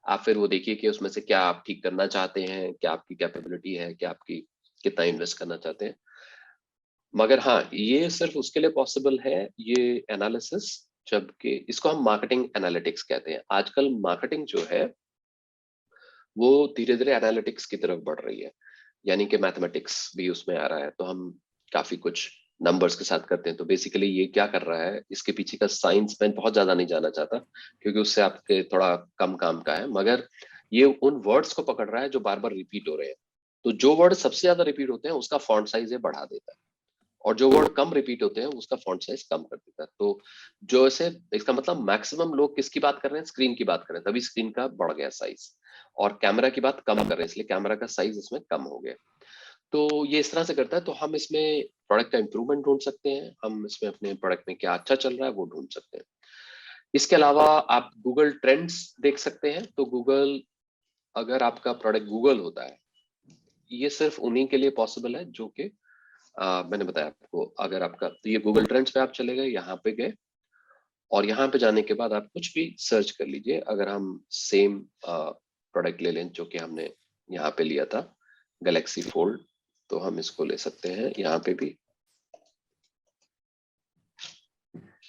आप फिर वो देखिए कि उसमें से क्या आप ठीक करना चाहते हैं, क्या आपकी कैपेबिलिटी है, क्या आपकी कितना इन्वेस्ट करना चाहते हैं। मगर हाँ, ये सिर्फ उसके लिए पॉसिबल है ये एनालिसिस, जबकि इसको हम मार्केटिंग एनालिटिक्स कहते हैं। आजकल मार्केटिंग जो है वो धीरे धीरे एनालिटिक्स की तरफ बढ़ रही है, यानी कि मैथमेटिक्स भी उसमें आ रहा है। तो हम काफी कुछ नंबर्स के साथ करते हैं। तो बेसिकली ये क्या कर रहा है, इसके पीछे का साइंस मैं बहुत ज्यादा नहीं जाना चाहता, क्योंकि उससे आपके थोड़ा कम काम का है, मगर ये उन वर्ड्स को पकड़ रहा है जो बार बार रिपीट हो रहे हैं। तो जो वर्ड सबसे ज्यादा रिपीट होते हैं उसका फॉन्ट साइज ये बढ़ा देता है, और जो वर्ड कम रिपीट होते हैं उसका फॉन्ट साइज कम कर देता है। तो जो ऐसे, इसका मतलब मैक्सिमम लोग किसकी बात कर रहे हैं, स्क्रीन की बात कर रहे हैं, तभी स्क्रीन का बढ़ गया साइज, और कैमरा की बात कम कर रहे हैं इसलिए कैमरा का साइज इसमें कम हो गया। तो ये इस तरह से करता है। तो हम इसमें प्रोडक्ट का इंप्रूवमेंट ढूंढ सकते हैं, हम इसमें अपने प्रोडक्ट में क्या अच्छा चल रहा है वो ढूंढ सकते हैं। इसके अलावा आप गूगल ट्रेंड्स देख सकते हैं। तो गूगल, अगर आपका प्रोडक्ट गूगल होता है, ये सिर्फ उन्हीं के लिए पॉसिबल है जो कि मैंने बताया आपको। अगर आपका, तो ये गूगल ट्रेंड्स पे आप चले गए, यहाँ पे गए, और यहाँ पे जाने के बाद आप कुछ भी सर्च कर लीजिए। अगर हम सेम प्रोडक्ट ले लें जो कि हमने यहाँ पे लिया था, गैलेक्सी फोल्ड, तो हम इसको ले सकते हैं यहाँ पे भी,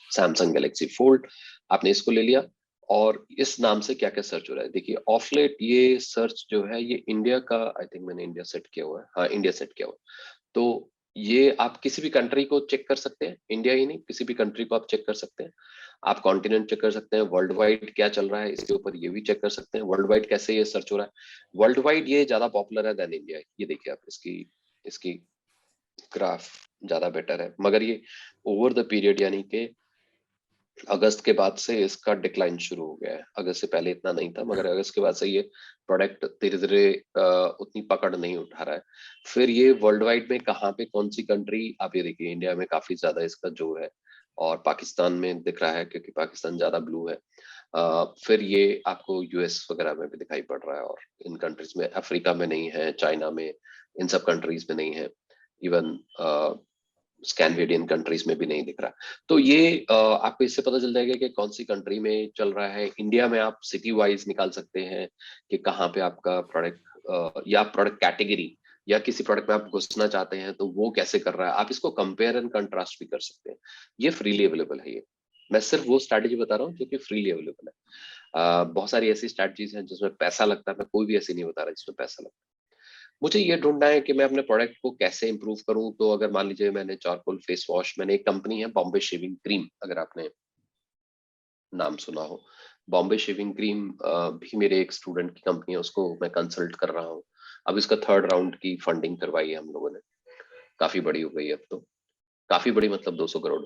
सैमसंग गैलेक्सी फोल्ड, आपने इसको ले लिया। और इस नाम से क्या क्या सर्च हो रहा है देखिए। ऑफ लेट ये सर्च जो है ये इंडिया का, आई थिंक मैंने इंडिया सेट किया हुआ है, हाँ इंडिया सेट किया हुआ है। तो ये आप किसी भी कंट्री को चेक कर सकते हैं, इंडिया ही नहीं, किसी भी कंट्री को आप चेक कर सकते हैं। आप कॉन्टिनेंट चेक कर सकते हैं, वर्ल्ड वाइड क्या चल रहा है इसके ऊपर ये भी चेक कर सकते हैं, वर्ल्ड वाइड कैसे ये सर्च हो रहा है। वर्ल्ड वाइड ये ज्यादा पॉपुलर है देन इंडिया। ये देखिए आप, इसकी इसकी ग्राफ ज्यादा बेटर है, मगर ये ओवर द पीरियड, यानी कि अगस्त के बाद से इसका डिक्लाइन शुरू हो गया है। अगस्त से पहले इतना नहीं था, मगर अगस्त के बाद से ये प्रोडक्ट धीरे धीरे उतनी पकड़ नहीं उठा रहा है। फिर ये वर्ल्ड वाइड में कहाँ पे कौन सी कंट्री, आप ये देखिए इंडिया में काफी ज्यादा इसका जोर है, और पाकिस्तान में दिख रहा है क्योंकि पाकिस्तान ज्यादा ब्लू है। फिर ये आपको यूएस वगैरह में भी दिखाई पड़ रहा है, और इन कंट्रीज में, अफ्रीका में नहीं है, चाइना में, इन सब कंट्रीज में नहीं है, इवन स्कैंडिनेवियन कंट्रीज में भी नहीं दिख रहा। तो ये आपको इससे पता चल जाएगा कि कौन सी कंट्री में चल रहा है। इंडिया में आप सिटी वाइज निकाल सकते हैं कि कहाँ पे आपका प्रोडक्ट या प्रोडक्ट कैटेगरी या किसी प्रोडक्ट में आप घुसना चाहते हैं तो वो कैसे कर रहा है। आप इसको कंपेयर एंड कंट्रास्ट भी कर सकते हैं, ये फ्रीली अवेलेबल है। ये मैं सिर्फ वो स्ट्रैटेजी बता रहा हूँ जो कि फ्रीली अवेलेबल है। बहुत सारी ऐसी स्ट्रैटेजीज हैं जिसमें पैसा लगता है, मैं कोई भी ऐसी नहीं बता रहा जिसमें पैसा लगता है। मुझे ये ढूंढना है कि मैं अपने प्रोडक्ट को कैसे इंप्रूव करूं। तो अगर मान लीजिए मैंने चारकोल फेस वॉश, मैंने एक कंपनी है बॉम्बे शेविंग क्रीम, अगर आपने नाम सुना हो, बॉम्बे शेविंग क्रीम भी मेरे एक स्टूडेंट की कंपनी है, उसको मैं कंसल्ट कर रहा हूँ। अब इसका 3rd राउंड की फंडिंग करवाई है हम लोगों ने, काफी बड़ी हो गई है अब तो, काफी बड़ी मतलब 200 करोड़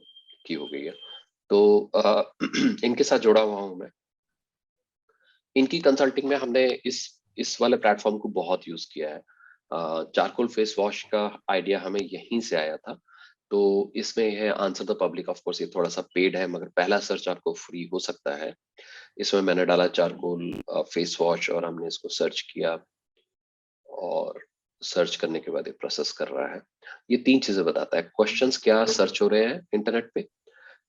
की हो गई है। तो इनके साथ जुड़ा हुआ हूँ मैं। इनकी कंसल्टिंग में हमने इस वाले प्लेटफॉर्म को बहुत यूज किया है। चारकोल फेस वॉश का आइडिया हमें यहीं से आया था। तो इसमें है answer the public, of course ये थोड़ा सा पेड है, मगर पहला सर्च आपको फ्री हो सकता है। इसमें मैंने डाला चारकोल फेस वॉश और हमने इसको सर्च किया, और सर्च करने के बाद ये प्रोसेस कर रहा है। ये 3 चीजें बताता है, क्वेश्चंस क्या सर्च हो रहे हैं इंटरनेट पे,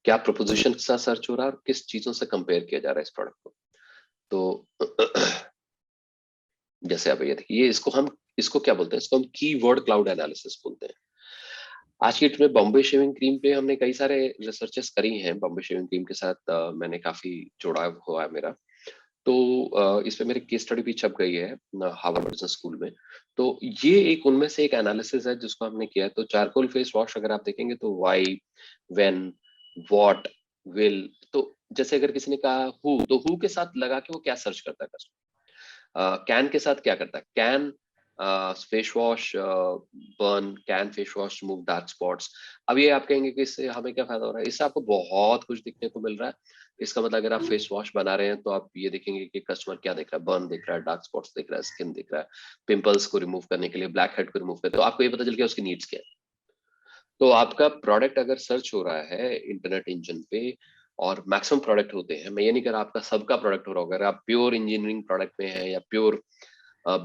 क्या प्रोपोजिशन के साथ सर्च हो रहा है, और किस चीजों से कंपेयर किया जा रहा है इस प्रोडक्ट को। तो जैसे आप ये देखिए, ये इसको क्या बोलते हैं, इसको हम कीवर्ड क्लाउड एनालिसिस बोलते हैं। आज की डेट में बॉम्बे शेविंग क्रीम पे हमने कई सारे रिसर्चेस करी हैं। बॉम्बे शेविंग क्रीम के साथ मैंने काफी जुड़ाव हुआ है मेरा। तो इस पे मेरी केस स्टडी भी छप गई है हार्वर्ड बिजनेस स्कूल में। तो ये एक उनमें से एक एनालिसिस है जिसको हमने किया है। तो चारकोल फेस वॉश अगर आप देखेंगे तो वाई, व्हेन, व्हाट, विल। तो जैसे अगर किसी ने कहा हु, तो हु के साथ लगा के वो क्या सर्च करता है कस्टमर। कैन के साथ क्या करता है, can face wash burn, can face wash remove dark spots. अब ये आप कहेंगे कि इससे हमें क्या फायदा हो रहा है, इससे आपको बहुत कुछ दिखने को मिल रहा है। इसका मतलब अगर आप फेस वॉश बना रहे हैं तो आप ये देखेंगे कि कस्टमर क्या देख रहा है, बर्न दिख रहा है, डार्क स्पॉट्स दिख रहा है, स्किन दिख रहा है, पिंपल्स को रिमूव करने के लिए, ब्लैक हेड को रिमूव करते, तो आपको ये पता चल गया उसकी नीड्स क्या है। तो आपका प्रोडक्ट अगर सर्च हो रहा है इंटरनेट इंजन पे, और मैक्सिमम प्रोडक्ट होते हैं, मैं ये नहीं कह रहा आपका सबका प्रोडक्ट हो रहा होगा, अगर आप प्योर इंजीनियरिंग प्रोडक्ट में है या प्योर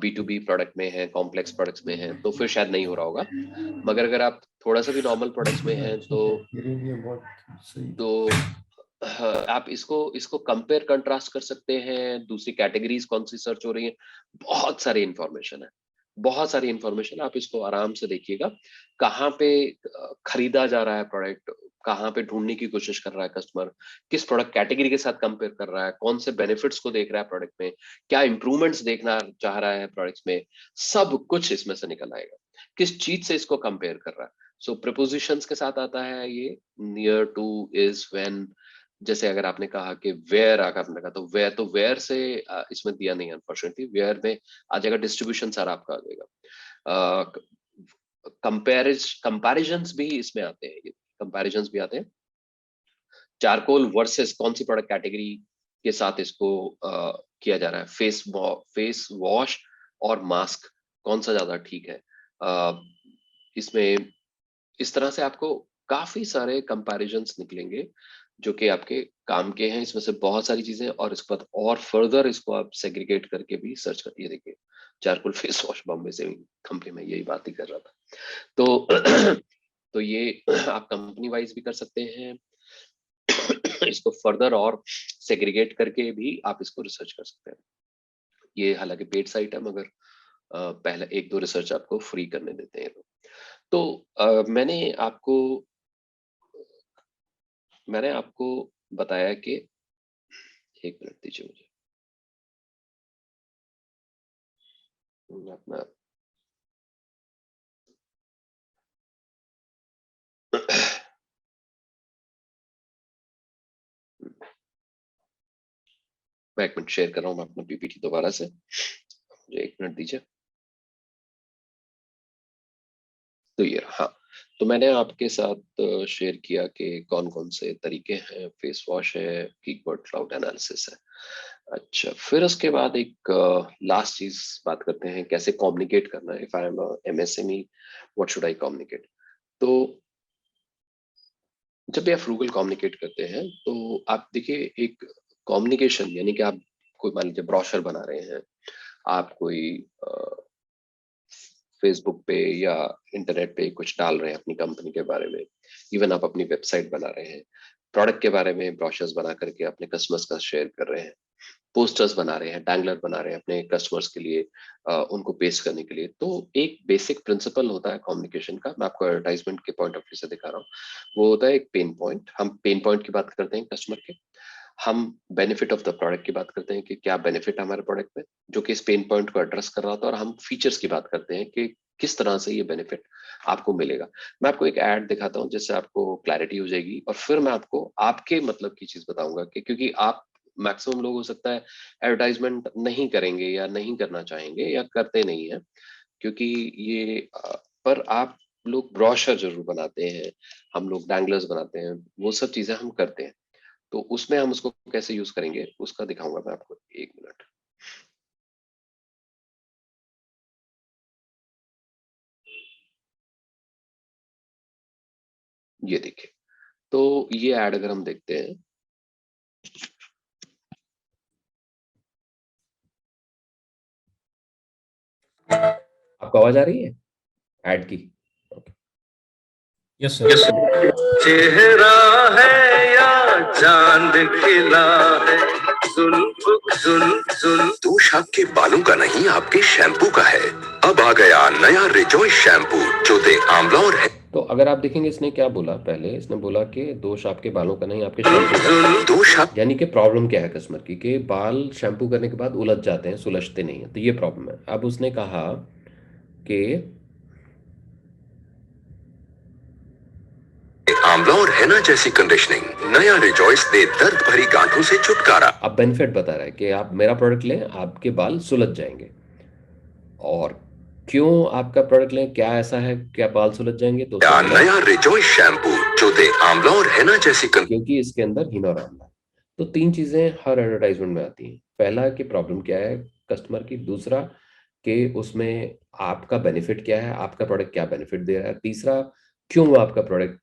B2B प्रोडक्ट में है, कॉम्प्लेक्स प्रोडक्ट्स में है, तो फिर शायद नहीं हो रहा होगा। मगर अगर आप थोड़ा सा भी नॉर्मल प्रोडक्ट्स में हैं तो आप इसको इसको कंपेयर कंट्रास्ट कर सकते हैं। दूसरी कैटेगरीज कौन सी सर्च हो रही है, बहुत सारी इंफॉर्मेशन है, बहुत सारी इंफॉर्मेशन। आप इसको आराम से देखिएगा, कहाँ पे खरीदा जा रहा है प्रोडक्ट, कहाँ पे ढूंढने की कोशिश कर रहा है कस्टमर, किस प्रोडक्ट कैटेगरी के साथ कंपेयर कर रहा है, कौन से बेनिफिट्स को देख रहा है प्रोडक्ट में, क्या इंप्रूवमेंट्स देखना चाह रहा है प्रोडक्ट्स में, सब कुछ इसमें से निकल आएगा। किस चीज से इसको कंपेयर कर रहा है। सो प्रीपोजिशंस के साथ आता है ये, नियर टू, इज, व्हेन। जैसे अगर आपने कहा कि वेयर, अगर आपने कहा तो वेयर से इसमें दिया नहीं है अनफॉर्चुनेटली। वेयर में आ जाएगा डिस्ट्रीब्यूशन सारा आपका आ जाएगा। कंपैरिजंस भी इसमें आते हैं, कंपैरिजंस भी आते हैं। चारकोल वर्सेस कौन सी प्रोडक्ट कैटेगरी के साथ इसको किया जा रहा है, फेस वॉश और मास्क कौन सा ज्यादा ठीक है। इसमें इस तरह से आपको काफी सारे कंपैरिजंस निकलेंगे जो कि आपके काम के हैं। इसमें से बहुत सारी चीजें, और इसके बाद और फर्दर इसको आप सेग्रीगेट करके भी सर्च करके देखिए। चारकोल फेस वॉश बॉम्बे से कंपनी में यही बात ही कर रहा था। तो तो ये आप कंपनी वाइज भी कर सकते हैं, इसको फर्दर और सेग्रीगेट करके भी आप इसको रिसर्च कर सकते हैं। ये हालांकि पेड साइट है, मगर पहले 1-2 रिसर्च आपको फ्री करने देते हैं लोग। तो मैंने आपको बताया कि, 1 मिनट दीजिए मुझे, मैं अपना मैं 1 मिनट शेयर कर रहा हूँ मैं अपना पीपीटी दोबारा से, मुझे 1 मिनट दीजिए। तो ये, हाँ, तो मैंने आपके साथ शेयर किया कि कौन कौन से तरीके हैं, फेस वॉश है, कीवर्ड क्लाउड एनालिसिस है। अच्छा, फिर उसके बाद एक लास्ट चीज बात करते हैं, कैसे कम्युनिकेट करना है। If I am MSME, what should I communicate. तो जब भी आप फ्रूगल कम्युनिकेट करते हैं तो आप देखिए, एक कम्युनिकेशन यानी कि आप कोई मान लीजिए ब्रोशर बना रहे हैं, आप कोई फेसबुक पे या इंटरनेट पे कुछ डाल रहे हैं अपनी कंपनी के बारे में, इवन आप अपनी वेबसाइट बना रहे हैं, प्रोडक्ट के बारे में ब्रोशर्स बना करके अपने कस्टमर्स का शेयर कर रहे हैं, पोस्टर्स बना रहे हैं, डैंगलर बना रहे हैं अपने कस्टमर्स के लिए, उनको पेश करने के लिए। तो एक बेसिक प्रिंसिपल होता है कम्युनिकेशन का, मैं आपको एडवर्टाइजमेंट के पॉइंट ऑफ व्यू से दिखा रहा हूँ। वो होता है एक पेन पॉइंट। हम पेन पॉइंट की बात करते हैं कस्टमर के। हम बेनिफिट ऑफ द प्रोडक्ट की बात करते हैं कि क्या बेनिफिट है हमारे प्रोडक्ट में, जो कि इस पेन पॉइंट को एड्रेस कर रहा था, और हम फीचर्स की बात करते हैं कि किस तरह से ये बेनिफिट आपको मिलेगा। मैं आपको एक ऐड दिखाता हूँ जिससे आपको क्लैरिटी हो जाएगी, और फिर मैं आपको आपके मतलब की चीज बताऊंगा कि क्योंकि आप मैक्सिमम लोग हो सकता है एडवर्टाइजमेंट नहीं करेंगे या नहीं करना चाहेंगे या करते नहीं है, क्योंकि ये पर आप लोग ब्रोशर जरूर बनाते हैं, हम लोग डैंगलर्स बनाते हैं, वो सब चीजें हम करते हैं। तो उसमें हम उसको कैसे यूज करेंगे उसका दिखाऊंगा मैं आपको, 1 मिनट। ये देखिए, तो ये ऐड अगर हम देखते हैं, आपको आवाज आ रही है ऐड की? Yes sir. चेहरा है या चांद खिला है, सुन दोष आपके बालों का नहीं, आपके शैम्पू का है। अब आ गया नया रिजॉइस शैम्पू जो दे आंवला और है। तो अगर आप देखेंगे इसने क्या बोला, पहले इसने बोला कि दोष आपके बालों का नहीं, आपके शैम्पू का। दोष यानी कि प्रॉब्लम क्या है कस्टमर की, कि बाल शैम्पू करने के बाद उलझ जाते हैं, सुलझते नहीं है, तो ये प्रॉब्लम है। अब उसने कहा कि आंवला और हैना जैसी कंडीशनिंग, नया रिजॉइस दे दर्द भरी गांठों से छुटकारा। अब बेनिफिट बता रहा है कि आप मेरा प्रोडक्ट लें, आपके बाल सुलझ जाएंगे। और क्यों आपका प्रोडक्ट लें, क्या ऐसा है, क्या बाल सुलझ जाएंगे? तो उसने बोला, नया रिजॉइस शैम्पू जो दे आंवला और हैना जैसी क्योंकि इसके अंदर हीना और आंवला है। तो 3 चीजें हर एडवर्टाइजमेंट में आती हैं। पहला कि प्रॉब्लम क्या है कस्टमर की, दूसरा कि उसमें आपका बेनिफिट क्या है, आपका प्रोडक्ट क्या बेनिफिट दे रहा है, तीसरा क्यों वो आपका प्रोडक्ट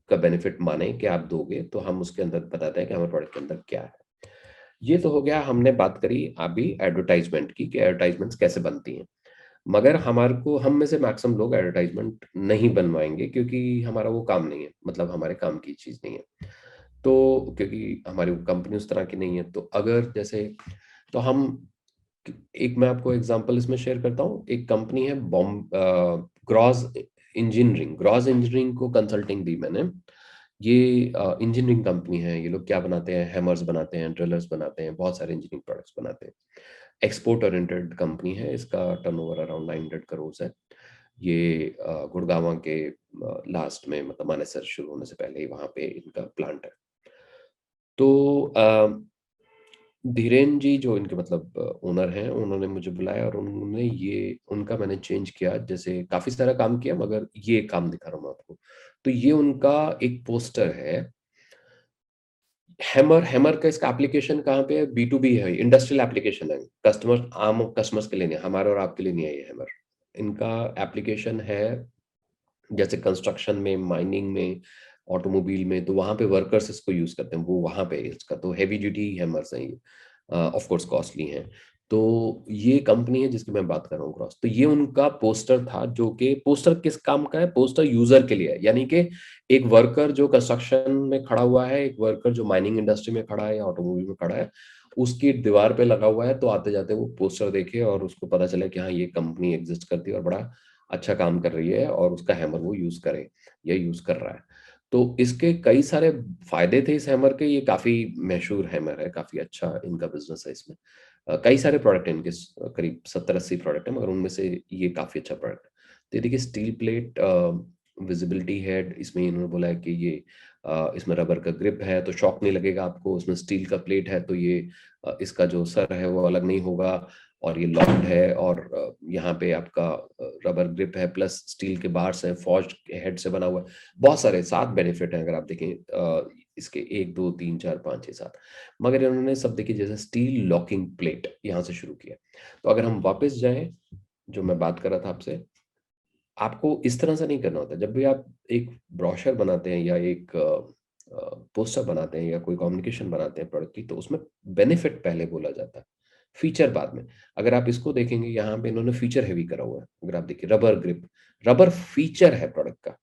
का बेनिफिट माने कि आप दोगे, तो हम उसके अंदर बताते हैं कि हमारे प्रोडक्ट के अंदर क्या है। ये तो हो गया, हमने बात करी अभी एडवर्टाइजमेंट की कि एडवर्टाइजमेंट्स कैसे बनती हैं। मगर हमारे को, हम में से मैक्सिमम लोग एडवर्टाइजमेंट नहीं बनवाएंगे, क्योंकि हमारा वो काम नहीं है, मतलब हमारे काम की चीज नहीं है। तो क्योंकि हमारी कंपनी उस तरह की नहीं है, तो अगर जैसे, तो हम, एक मैं आपको एग्जांपल इसमें शेयर करता हूँ। एक कंपनी है ग्रॉस इंजीनियरिंग, ग्रॉस इंजीनियरिंग को कंसल्टिंग दी मैंने। ये इंजीनियरिंग कंपनी है। ये लोग क्या बनाते हैं, हैमर्स बनाते हैं, ड्रिलर्स बनाते हैं, बहुत सारे इंजीनियरिंग प्रोडक्ट्स बनाते हैं। एक्सपोर्ट ओरिएंटेड कंपनी है, इसका टर्नओवर अराउंड 900 करोड़ है। ये गुड़गांव के लास्ट में, मतलब मानेसर शुरू होने से पहले ही वहां पे इनका प्लांट है। तो धीरेन जी जो इनके मतलब ओनर हैं, उन्होंने मुझे बुलाया और उन्होंने ये उनका मैंने चेंज किया, जैसे काफी सारा काम किया, मगर ये काम दिखा रहा हूँ मैं आपको। तो ये उनका एक पोस्टर है, हैमर। हैमर का इसका एप्लीकेशन कहाँ पे है? B2B है, इंडस्ट्रियल एप्लीकेशन है। कस्टमर, आम कस्टमर्स के लिए नहीं, हमारे और आपके लिए नहीं है ये हैमर। इनका एप्लीकेशन है जैसे कंस्ट्रक्शन में, माइनिंग में, ऑटोमोबाइल में, तो वहां पे वर्कर्स इसको यूज करते हैं, वो वहां पे इसका तो हैवी ड्यूटी हैमर्स हैं ये, ऑफ कोर्स कॉस्टली हैं। तो ये कंपनी है जिसकी मैं बात कर रहा हूँ, क्रॉस। तो ये उनका पोस्टर था, जो कि पोस्टर किस काम का है? पोस्टर यूजर के लिए है। यानी कि एक वर्कर जो कंस्ट्रक्शन में खड़ा हुआ है, एक वर्कर जो माइनिंग इंडस्ट्री में खड़ा है या ऑटोमोबाइल में खड़ा है, उसकी दीवार पे लगा हुआ है, तो आते जाते वो पोस्टर देखे और उसको पता चले कि हाँ, ये कंपनी एग्जिस्ट करती है और बड़ा अच्छा काम कर रही है, और उसका हैमर वो यूज करे या यूज कर रहा है। तो इसके कई सारे फायदे थे इस हैमर के। ये काफी मशहूर हैमर है, काफी अच्छा इनका बिजनेस है इसमें। कई सारे प्रोडक्ट हैं इनके, करीब 70-80 प्रोडक्ट है, मगर उनमें से ये काफी अच्छा प्रोडक्ट है। तो ये देखिए, स्टील प्लेट विजिबिलिटी हेड, इसमें इन्होंने बोला है कि ये इसमें रबर का ग्रिप है तो शॉक नहीं लगेगा आपको। उसमें स्टील का प्लेट है तो ये इसका जो सर है वो अलग नहीं होगा, और ये लॉक्ड है, और यहाँ पे आपका रबर ग्रिप है, प्लस स्टील के बार्स हैं, फॉर्ज्ड हेड से बना हुआ है। बहुत सारे 7 बेनिफिट हैं अगर आप देखें इसके, 1 2 3 4 5 6 7। मगर इन्होंने सब देखिए, जैसे स्टील लॉकिंग प्लेट यहाँ से शुरू किया। तो अगर हम वापस जाएं, जो मैं बात कर रहा था आपसे, आपको इस तरह से नहीं करना होता। जब भी आप एक ब्रोशर बनाते हैं या एक पोस्टर बनाते हैं या कोई कम्युनिकेशन बनाते हैं प्रोडक्ट की, तो उसमें बेनिफिट पहले बोला जाता है, फीचर बाद में। अगर आप इसको देखेंगे, यहाँ पे इन्होंने फीचर हैवी करा हुआ है। अगर आप देखिए, रबर ग्रिप, रबर फीचर है प्रोडक्ट का,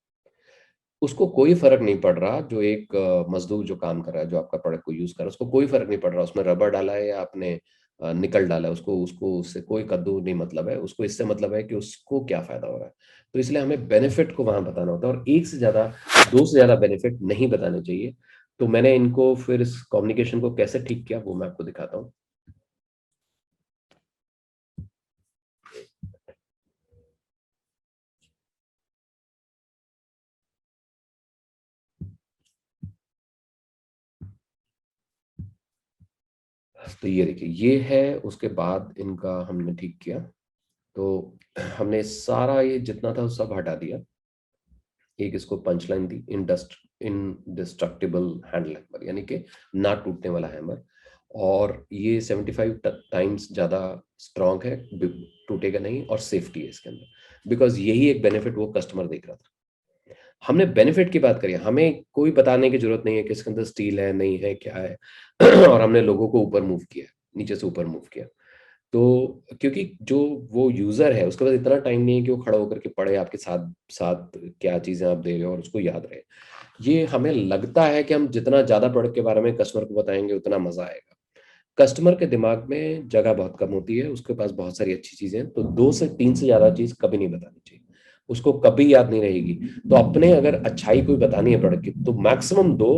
उसको कोई फर्क नहीं पड़ रहा। जो एक मजदूर जो काम कर रहा है, जो आपका प्रोडक्ट को यूज कर रहा है, उसको कोई फर्क नहीं पड़ रहा उसमें रबर डाला है या आपने निकल डाला है। उसको उसको उससे कोई कद्दू नहीं मतलब है, उसको इससे मतलब है कि उसको क्या फायदा हो रहा है। तो इसलिए हमें बेनिफिट को वहां बताना होता है, और एक से ज्यादा, 2 से ज्यादा बेनिफिट नहीं बताने चाहिए। तो मैंने इनको फिर इस कम्युनिकेशन को कैसे ठीक किया वो मैं आपको दिखाता हूँ। तो ये देखिए, ये है, उसके बाद इनका हमने ठीक किया। तो हमने सारा ये जितना था सब हटा दिया। एक इसको पंचलाइन दी, इनडिस्ट्रक्टिबल हैंडल हैमर, यानी कि ना टूटने वाला हैमर, और ये 75 टाइम्स ज्यादा स्ट्रांग है, टूटेगा नहीं, और सेफ्टी है इसके अंदर, बिकॉज यही एक बेनिफिट वो कस्टमर देख रहा था। हमने बेनिफिट की बात करी, हमें कोई बताने की जरूरत नहीं है कि इसके अंदर स्टील है नहीं है क्या है और हमने लोगों को ऊपर मूव किया, नीचे से ऊपर मूव किया। तो क्योंकि जो वो यूजर है उसके पास इतना टाइम नहीं है कि वो खड़ा होकर के पढ़े आपके साथ साथ क्या चीजें आप दे रहे हो और उसको याद रहे। ये हमें लगता है कि हम जितना ज्यादा प्रोडक्ट के बारे में कस्टमर को बताएंगे उतना मजा आएगा। कस्टमर के दिमाग में जगह बहुत कम होती है, उसके पास बहुत सारी अच्छी चीजें हैं, तो 2 से 3 से ज्यादा चीज कभी नहीं बतानी चाहिए, उसको कभी याद नहीं रहेगी। तो अपने अगर अच्छाई कोई बतानी है प्रोडक्ट की तो मैक्सिमम 2,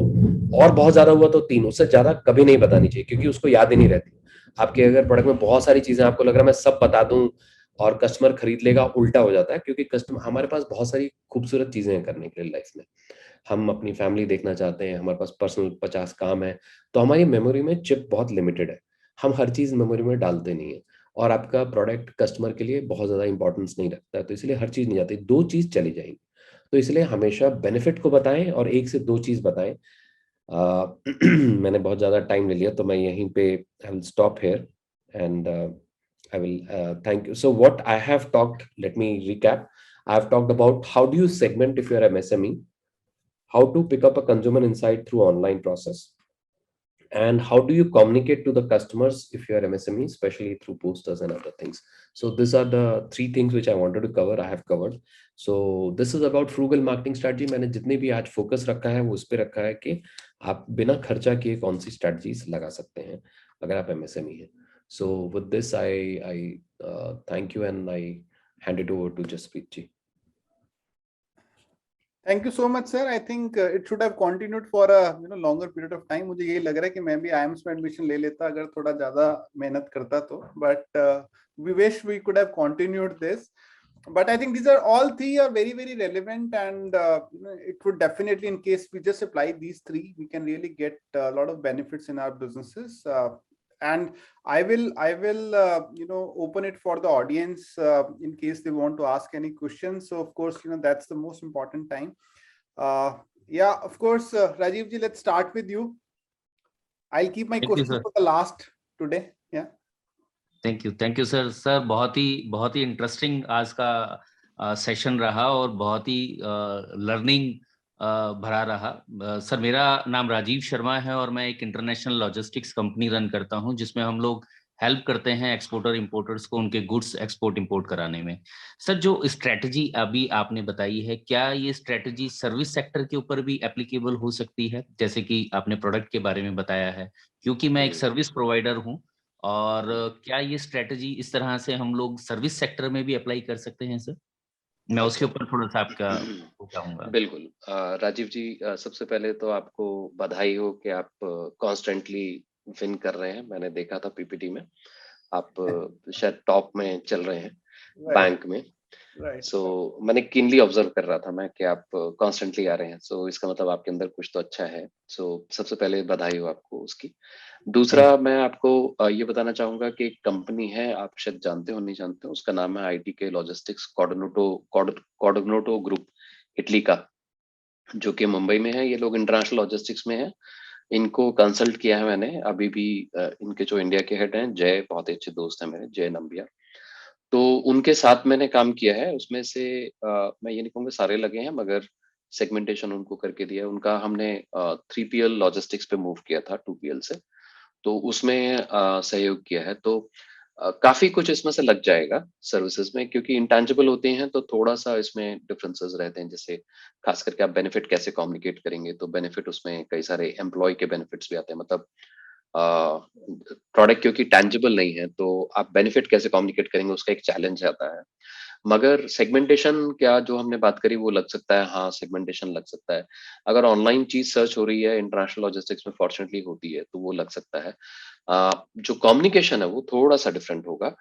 और बहुत ज्यादा हुआ तो 3, उससे ज्यादा कभी नहीं बतानी चाहिए, क्योंकि उसको याद ही नहीं रहती। आपके अगर प्रोडक्ट में बहुत सारी चीजें आपको लग रहा है मैं सब बता दूं और कस्टमर खरीद लेगा, उल्टा हो जाता है, क्योंकि कस्टमर, हमारे पास बहुत सारी खूबसूरत चीजें हैं करने के लिए लाइफ में। हम अपनी फैमिली देखना चाहते हैं, हमारे पास पर्सनल 50 काम है, तो हमारी मेमोरी में चिप बहुत लिमिटेड है, हम हर चीज मेमोरी में डालते नहीं है, और आपका प्रोडक्ट कस्टमर के लिए बहुत ज्यादा इंपॉर्टेंस नहीं रखता है, तो इसलिए हर चीज नहीं जाती, 2 चीज चली जाएंगी। तो इसलिए हमेशा बेनिफिट को बताएं और 1 से 2 चीज बताएं। मैंने बहुत ज्यादा टाइम ले लिया, तो मैं यहीं पे I will stop here and I will thank you. So what I have talked, let me recap. I have talked about how do you segment if you're MSME, how to pick up a consumer insight through online process, and how do you communicate to the customers if you are MSME, especially through posters and other things. So these are the 3 things which I wanted to cover. I have covered. So this is about frugal marketing strategy. मैंने जितने भी आज focus रखा है वो उस पे रखा है कि आप बिना खर्चा किए कौन सी स्ट्रेटजीज लगा सकते हैं अगर आप MSME हैं. So with this I thank you and I hand it over to Jasprit ji. Thank you so much, sir. I think it should have continued for a longer period of time. मुझे ये लग रहा है कि मैं भी IIMS में admission ले लेता अगर थोड़ा ज्यादा मेहनत करता तो, but we wish we could have continued this. But I think these are all 3 are very, very relevant, and it would definitely, in case we just apply these 3, we can really get a lot of benefits in our businesses. And I will open it for the audience in case they want to ask any questions. So of course, that's the most important time. Yeah, of course, Rajiv ji, let's start with you. I'll keep my questions for the last today. Yeah. Thank you sir बहुत ही interesting आज का session रहा और बहुत ही learning भरा रहा। Sir मेरा नाम राजीव शर्मा है और मैं एक इंटरनेशनल लॉजिस्टिक्स कंपनी रन करता हूं जिसमें हम लोग हेल्प करते हैं एक्सपोर्टर इंपोर्टर्स को उनके गुड्स एक्सपोर्ट इंपोर्ट कराने में। सर जो स्ट्रेटजी अभी आपने बताई है, क्या ये स्ट्रेटजी सर्विस सेक्टर के ऊपर भी एप्लीकेबल हो सकती है? जैसे कि आपने प्रोडक्ट के बारे में बताया है, क्योंकि मैं एक सर्विस प्रोवाइडर हूं, और क्या ये स्ट्रेटजी इस तरह से हम लोग सर्विस सेक्टर में भी अप्लाई कर सकते हैं सर? मैं उसके ऊपर थोड़ा सा आपका चाहूंगा। बिल्कुल। राजीव जी, सबसे पहले तो आपको बधाई हो कि आप कॉन्स्टेंटली विन कर रहे हैं। मैंने देखा था पीपीटी में आप शायद टॉप में चल रहे हैं बैंक में। सो मैंने कीनली ऑब्जर्व कर रहा था मैं कि आप कॉन्स्टेंटली आ रहे हैं, सो इसका मतलब आपके अंदर कुछ तो अच्छा है। सो सबसे पहले बधाई हो आपको उसकी। दूसरा, मैं आपको ये बताना चाहूंगा कि एक कंपनी है, आप शायद जानते हो नहीं जानते हो, उसका नाम है ITK लॉजिस्टिक्स कॉर्डिनेटो ग्रुप, इटली का, जो कि मुंबई में है। ये लोग इंटरनेशनल लॉजिस्टिक्स में है। इनको कंसल्ट किया है मैंने अभी भी। इनके जो इंडिया के हेड हैं जय, बहुत ही अच्छे दोस्त हैं मेरे, जय नंबिया, तो उनके साथ मैंने काम किया है। उसमें से मैं ये नहीं कहूँगा सारे लगे हैं, मगर सेगमेंटेशन उनको करके दिया है। उनका हमने 3PL लॉजिस्टिक्स पे मूव किया था 2PL से, तो उसमें सहयोग किया है। तो काफी कुछ इसमें से लग जाएगा सर्विसेज में, क्योंकि इंटेंजिबल होते हैं तो थोड़ा सा इसमें डिफरेंसेस रहते हैं। जैसे खास करके आप बेनिफिट कैसे कम्युनिकेट करेंगे, तो बेनिफिट उसमें कई सारे एम्प्लॉय के बेनिफिट्स भी आते हैं। मतलब प्रोडक्ट क्योंकि टेंजिबल नहीं है तो आप बेनिफिट कैसे कम्युनिकेट करेंगे उसका एक चैलेंज आता है। मगर सेगमेंटेशन क्या जो हमने बात करी वो लग सकता है, हाँ सेगमेंटेशन लग सकता है। अगर ऑनलाइन चीज सर्च हो रही है इंटरनेशनल लॉजिस्टिक्स में फॉर्चुनेटली होती है तो वो लग सकता है। जो कम्युनिकेशन है वो थोड़ा सा डिफरेंट होगा।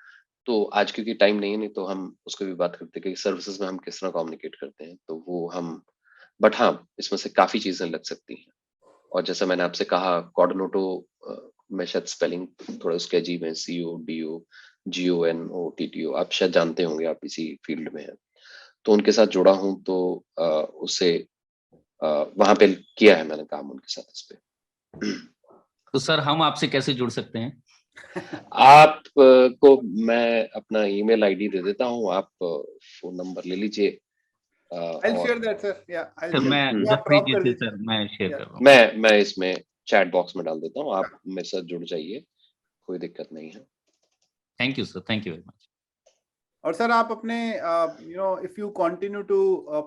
तो आज क्योंकि टाइम नहीं है, नहीं तो हम उसको भी बात करते कि सर्विसेज में हम किस तरह कम्युनिकेट करते हैं, तो वो हम, बट हाँ इसमें से काफी चीजें लग सकती हैं। और जैसा मैंने आपसे कहा कोऑर्डिनेटो में शायद स्पेलिंग थोड़ा उसके अजीब है, CODO GONOTTO, आप शायद जानते होंगे, आप इसी फील्ड में हैं। तो उनके साथ जुड़ा हूँ तो उससे वहां पे किया है मैंने काम उनके साथ इस पे। तो सर हम आपसे कैसे जुड़ सकते हैं? आप को मैं अपना ईमेल आईडी दे देता हूँ, आप फोन नंबर ले लीजिए। I'll share और that, sir. Yeah, I'll sir share. मैं या आप 10 drop पेजेस कर से दीजिए. सर मैं शेयर Yeah. कर रहा हूँ। मैं इसमें चैट बॉक्स में डाल देता हूँ, आप मेरे साथ जुड़ जाइए, कोई दिक्कत नहीं है। Thank you sir, thank you very much. और सर आप अपने if you continue to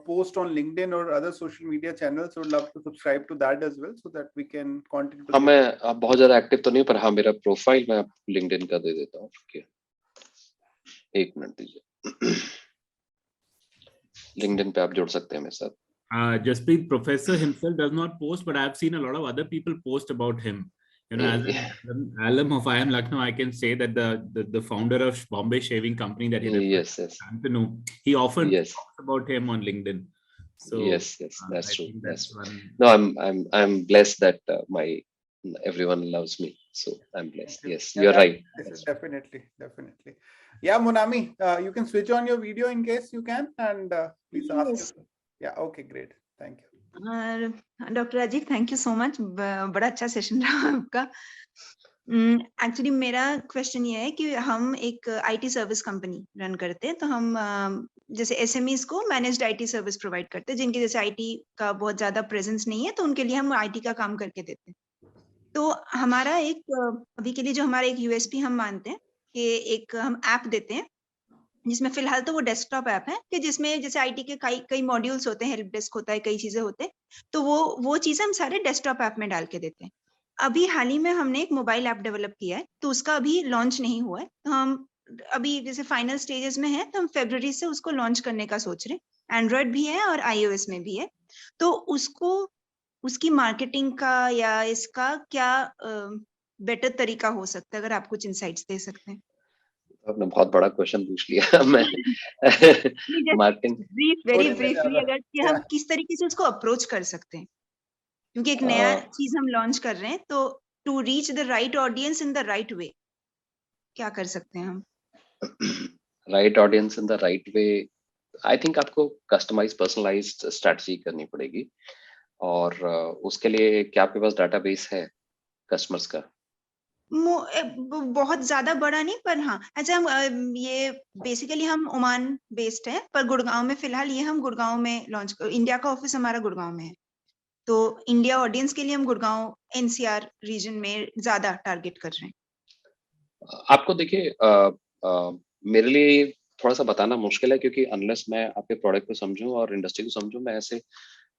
post on LinkedIn or other social media channels, would love to subscribe to that as well so that we can continue to हाँ get. मैं बहुत ज्यादा active तो नहीं, पर हाँ मेरा प्रोफाइल मैं आपको लिंक्डइन का दे देता हूँ। रुकिए, एक मिनट दीजिए। लिंक्डइन पे आप जुड़ सकते हैं मेरे साथ। Jasprit, professor himself does not post, but I've seen a lot of other people post about him. You know, as an alum of IIM Lucknow, I can say that the founder of Bombay Shaving Company that he referred yes Shantanu, he often yes talks about him on LinkedIn. So yes that's I true, think that's that's true. one. No, I'm blessed that my everyone loves me, so I'm blessed. Yes, you're right. Yes, definitely. Yeah, Monami, you can switch on your video in case you can, and please ask. Yes. Yeah, okay, great. Thank you. Doctor Rajeev, thank you so much, बड़ा अच्छा session रहा आपका। Actually मेरा question ये है कि हम एक आईटी सर्विस कंपनी रन करते हैं, तो हम जैसे एसएमईज को मैनेज्ड आईटी सर्विस प्रोवाइड करते हैं, जिनके जैसे आईटी का बहुत ज्यादा प्रेजेंस नहीं है, तो उनके लिए हम आईटी का काम करके देते हैं। तो हमारा एक अभी के लिए जो हमारा एक यूएसपी हम मानते हैं कि एक हम ऐप देते हैं, जिसमें फिलहाल तो वो डेस्कटॉप ऐप है, कि जिसमें जैसे आईटी के कई मॉड्यूल्स होते हैं, हेल्प डेस्क होता है, कई चीजें होते हैं, तो वो चीजें हम सारे डेस्कटॉप ऐप में डाल के देते हैं। अभी हाल ही में हमने एक मोबाइल ऐप डेवलप किया है, तो उसका अभी लॉन्च नहीं हुआ है, तो हम अभी जैसे फाइनल स्टेजेस में है, तो हम फरवरी से उसको लॉन्च करने का सोच रहे हैं। एंड्रॉयड भी है और iOS में भी है, तो उसकी मार्केटिंग का या इसका क्या बेटर तरीका हो सकता है, अगर आप कुछ इंसाइट्स दे सकते हैं। आपने बहुत बड़ा क्वेश्चन पूछ लिया। मैं मार्केटिंग वेरी ब्रीफली अगर कि हम किस तरीके से उसको अप्रोच कर सकते हैं, क्योंकि एक नया चीज हम लॉन्च कर रहे हैं, तो to reach the right audience in the right way क्या कर सकते हैं हम? Right audience in the right way, I think आपको कस्टमाइज पर्सनलाइज्ड स्ट्रेटजी करनी पड़ेगी। और उसके लिए क्या आपके पास डाटाबेस है कस्टमर्स का? बहुत ज्यादा बड़ा नहीं, पर हाँ अच्छा, हम ये बेसिकली हम ओमान बेस्ड है, पर गुड़गांव में फिलहाल ये हम गुड़गांव में लॉन्च, इंडिया का ऑफिस हमारा गुड़गांव में है, तो इंडिया ऑडियंस के लिए हम गुड़गांव एनसीआर रीजन में ज्यादा टारगेट कर रहे हैं। आपको देखिए मेरे लिए थोड़ा सा बताना मुश्किल है, क्योंकि अनलेस मैं आपके प्रोडक्ट को समझूं और इंडस्ट्री को समझूं, मैं ऐसे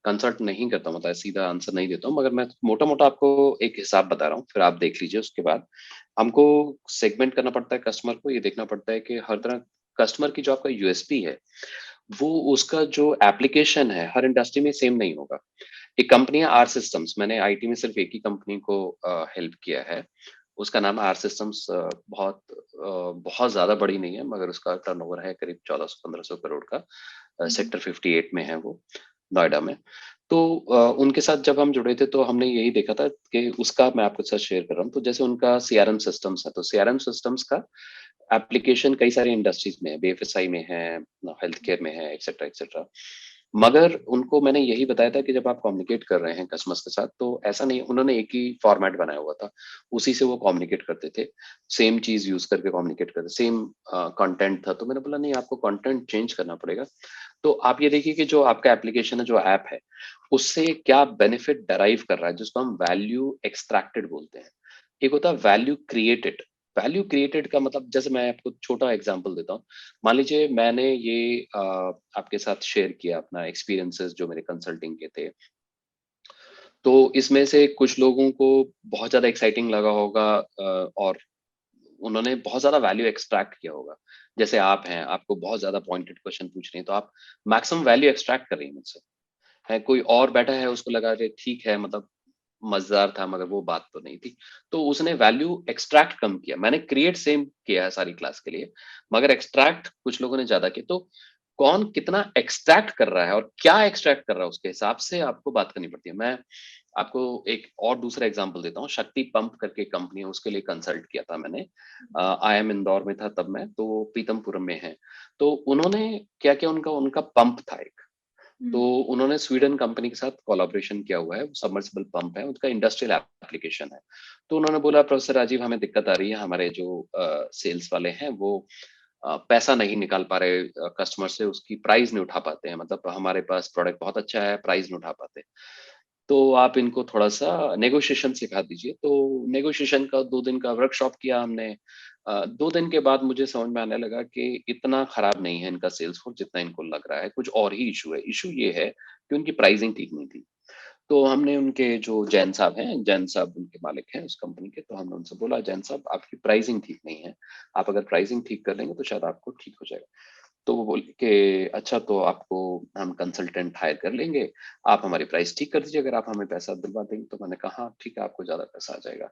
कंसल्ट नहीं करता, मतलब सीधा आंसर नहीं देता हूँ। मगर मैं मोटा मोटा आपको एक हिसाब बता रहा हूँ, फिर आप देख लीजिए। उसके बाद हमको सेगमेंट करना पड़ता है कस्टमर को, ये देखना पड़ता है कि हर तरह कस्टमर की जो आपका यूएसपी है, वो उसका जो एप्लीकेशन है हर इंडस्ट्री में सेम नहीं होगा। एक कंपनी है आर सिस्टम्स, मैंने आईटी में सिर्फ एक ही कंपनी को हेल्प किया है, उसका नाम आर सिस्टम्स। बहुत ज्यादा बड़ी नहीं है, मगर उसका टर्नओवर है करीब 1400-1500 करोड़ का। सेक्टर 58 में है वो, नोएडा में। तो उनके साथ जब हम जुड़े थे तो हमने यही देखा था कि उसका मैं आपके साथ शेयर कर रहा हूँ। तो जैसे उनका सीआरएम सिस्टम्स है, तो सीआरएम सिस्टम्स का एप्लीकेशन कई सारी इंडस्ट्रीज में है, बीएफएसआई में है, हेल्थ केयर में है, एक्सेट्रा एक्सेट्रा। मगर उनको मैंने यही बताया था कि जब आप कम्युनिकेट कर रहे हैं कस्टमर्स के साथ, तो ऐसा नहीं, उन्होंने एक ही फॉर्मेट बनाया हुआ था, उसी से वो कम्युनिकेट करते थे, सेम चीज यूज करके कम्युनिकेट करते, सेम कंटेंट था। तो मैंने बोला नहीं, आपको कंटेंट चेंज करना पड़ेगा। तो आप ये देखिए कि जो आपका एप्लीकेशन है, जो ऐप है, उससे क्या बेनिफिट डराइव कर रहा है, जिसको हम वैल्यू एक्सट्रैक्टेड बोलते हैं। एक होता है वैल्यू क्रिएटेड। वैल्यू क्रिएटेड का मतलब, जैसे मैं आपको छोटा एग्जांपल देता हूँ। मान लीजिए मैंने ये आपके साथ शेयर किया अपना एक्सपीरियंसेस जो मेरे कंसल्टिंग के थे, तो इसमें से कुछ लोगों को बहुत ज्यादा एक्साइटिंग लगा होगा, और उन्होंने बहुत ज्यादा वैल्यू एक्सट्रैक्ट किया होगा। जैसे आप हैं, आपको बहुत ज्यादा पॉइंटेड क्वेश्चन पूछ रहे हैं, तो आप मैक्सिमम वैल्यू एक्सट्रैक्ट कर रही हैं मुझसे। है कोई और बैठा है, उसको लगा रहे ठीक है, मतलब मजेदार था मगर वो बात तो नहीं थी, तो उसने वैल्यू एक्सट्रैक्ट कम किया। मैंने क्रिएट सेम किया है सारी क्लास के लिए, मगर एक्सट्रैक्ट कुछ लोगों ने ज्यादा किया। तो कौन कितना एक्सट्रैक्ट कर रहा है और क्या एक्सट्रैक्ट कर रहा है, उसके हिसाब से आपको बात करनी पड़ती है। मैं आपको एक और दूसरा एग्जांपल देता हूँ। शक्ति पंप करके कंपनी है, उसके लिए कंसल्ट किया था मैंने। IIM इंदौर में था तब मैं, तो पीतमपुरम में है। तो उन्होंने क्या किया, उनका पंप था एक, तो उन्होंने स्वीडन कंपनी के साथ कोलैबोरेशन किया हुआ है, सबमर्सिबल पंप है, उनका इंडस्ट्रियल एप्लीकेशन है। तो उन्होंने बोला प्रोफेसर राजीव हमें दिक्कत आ रही है, हमारे जो सेल्स वाले हैं वो पैसा नहीं निकाल पा रहे कस्टमर से, उसकी प्राइस नहीं उठा पाते हैं, मतलब हमारे पास प्रोडक्ट बहुत अच्छा है, प्राइस नहीं उठा पाते, तो आप इनको थोड़ा सा नेगोशिएशन सिखा दीजिए। तो नेगोशिएशन का 2 दिन का वर्कशॉप किया हमने। 2 दिन के बाद मुझे समझ में आने लगा कि इतना खराब नहीं है इनका सेल्स फोर्स जितना इनको लग रहा है, कुछ और ही इशू है। इशू ये है कि उनकी प्राइसिंग ठीक नहीं थी। तो हमने उनके जो जैन साहब हैं, जैन साहब उनके मालिक हैं उस कंपनी के, तो हमने उनसे बोला जैन साहब आपकी प्राइसिंग ठीक नहीं है, आप अगर प्राइसिंग ठीक कर लेंगे तो शायद आपको ठीक हो जाएगा। तो वो बोले कि अच्छा, तो आपको हम कंसल्टेंट हायर कर लेंगे, आप हमारी प्राइस ठीक कर दीजिए, अगर आप हमें पैसा दिलवा देंगे। तो मैंने कहा हाँ ठीक है, आपको ज्यादा पैसा आ जाएगा।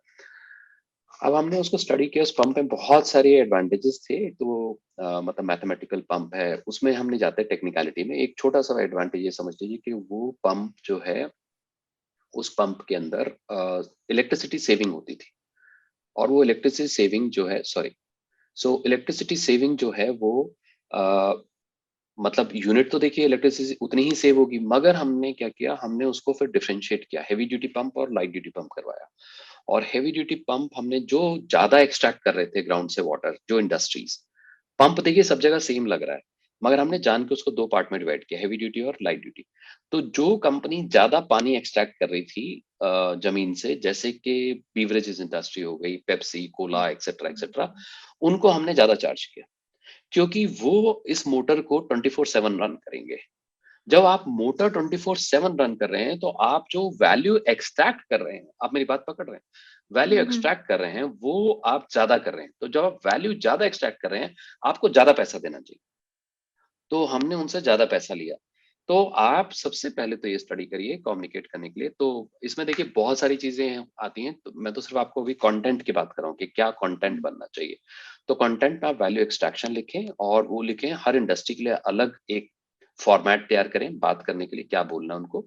अब हमने उसको स्टडी किया, उस पंप में बहुत सारे एडवांटेजेस थे। तो मतलब मैथमेटिकल पंप है, उसमें हम नहीं जाते टेक्निकलिटी में। एक छोटा सा एडवांटेज ये समझ लीजिए कि वो पंप जो है, उस पंप के अंदर इलेक्ट्रिसिटी सेविंग होती थी। और वो इलेक्ट्रिसिटी सेविंग जो है, इलेक्ट्रिसिटी सेविंग जो है वो मतलब यूनिट तो देखिए इलेक्ट्रिसिटी उतनी ही सेव होगी, मगर हमने क्या किया, हमने उसको फिर डिफरेंशिएट किया, हेवी ड्यूटी पंप और लाइट ड्यूटी पंप करवाया। और हेवी ड्यूटी पंप हमने जो ज्यादा एक्सट्रैक्ट कर रहे थे ग्राउंड से वाटर, जो इंडस्ट्रीज, पंप देखिए सब जगह सेम लग रहा है, मगर हमने जान के उसको 2 पार्ट में डिवाइड किया, हेवी ड्यूटी और लाइट ड्यूटी। तो जो कंपनी ज्यादा पानी एक्सट्रैक्ट कर रही थी जमीन से, जैसे कि बीवरेजेस इंडस्ट्री हो गई, पेप्सी, कोला एक्सेट्रा एक्सेट्रा, उनको हमने ज्यादा चार्ज किया, क्योंकि वो इस मोटर को 24/7 रन करेंगे। जब आप मोटर 24/7 रन कर रहे हैं, तो आप जो वैल्यू एक्सट्रैक्ट कर रहे हैं, आप मेरी बात पकड़ रहे हैं, वैल्यू एक्सट्रैक्ट कर रहे हैं वो आप ज्यादा कर रहे हैं। तो जब आप वैल्यू ज्यादा एक्सट्रैक्ट कर रहे हैं, आपको ज्यादा पैसा देना चाहिए। तो हमने उनसे ज्यादा पैसा लिया। तो आप सबसे पहले तो ये स्टडी करिए कम्युनिकेट करने के लिए। तो इसमें देखिए बहुत सारी चीजें आती हैं, तो मैं तो सिर्फ आपको अभी कंटेंट की बात कर रहा हूँ कि क्या कंटेंट बनना चाहिए। तो कंटेंट में आप वैल्यू एक्सट्रैक्शन लिखें, और वो लिखें हर इंडस्ट्री के लिए अलग एक फॉर्मेट तैयार करें बात करने के लिए, क्या बोलना है उनको।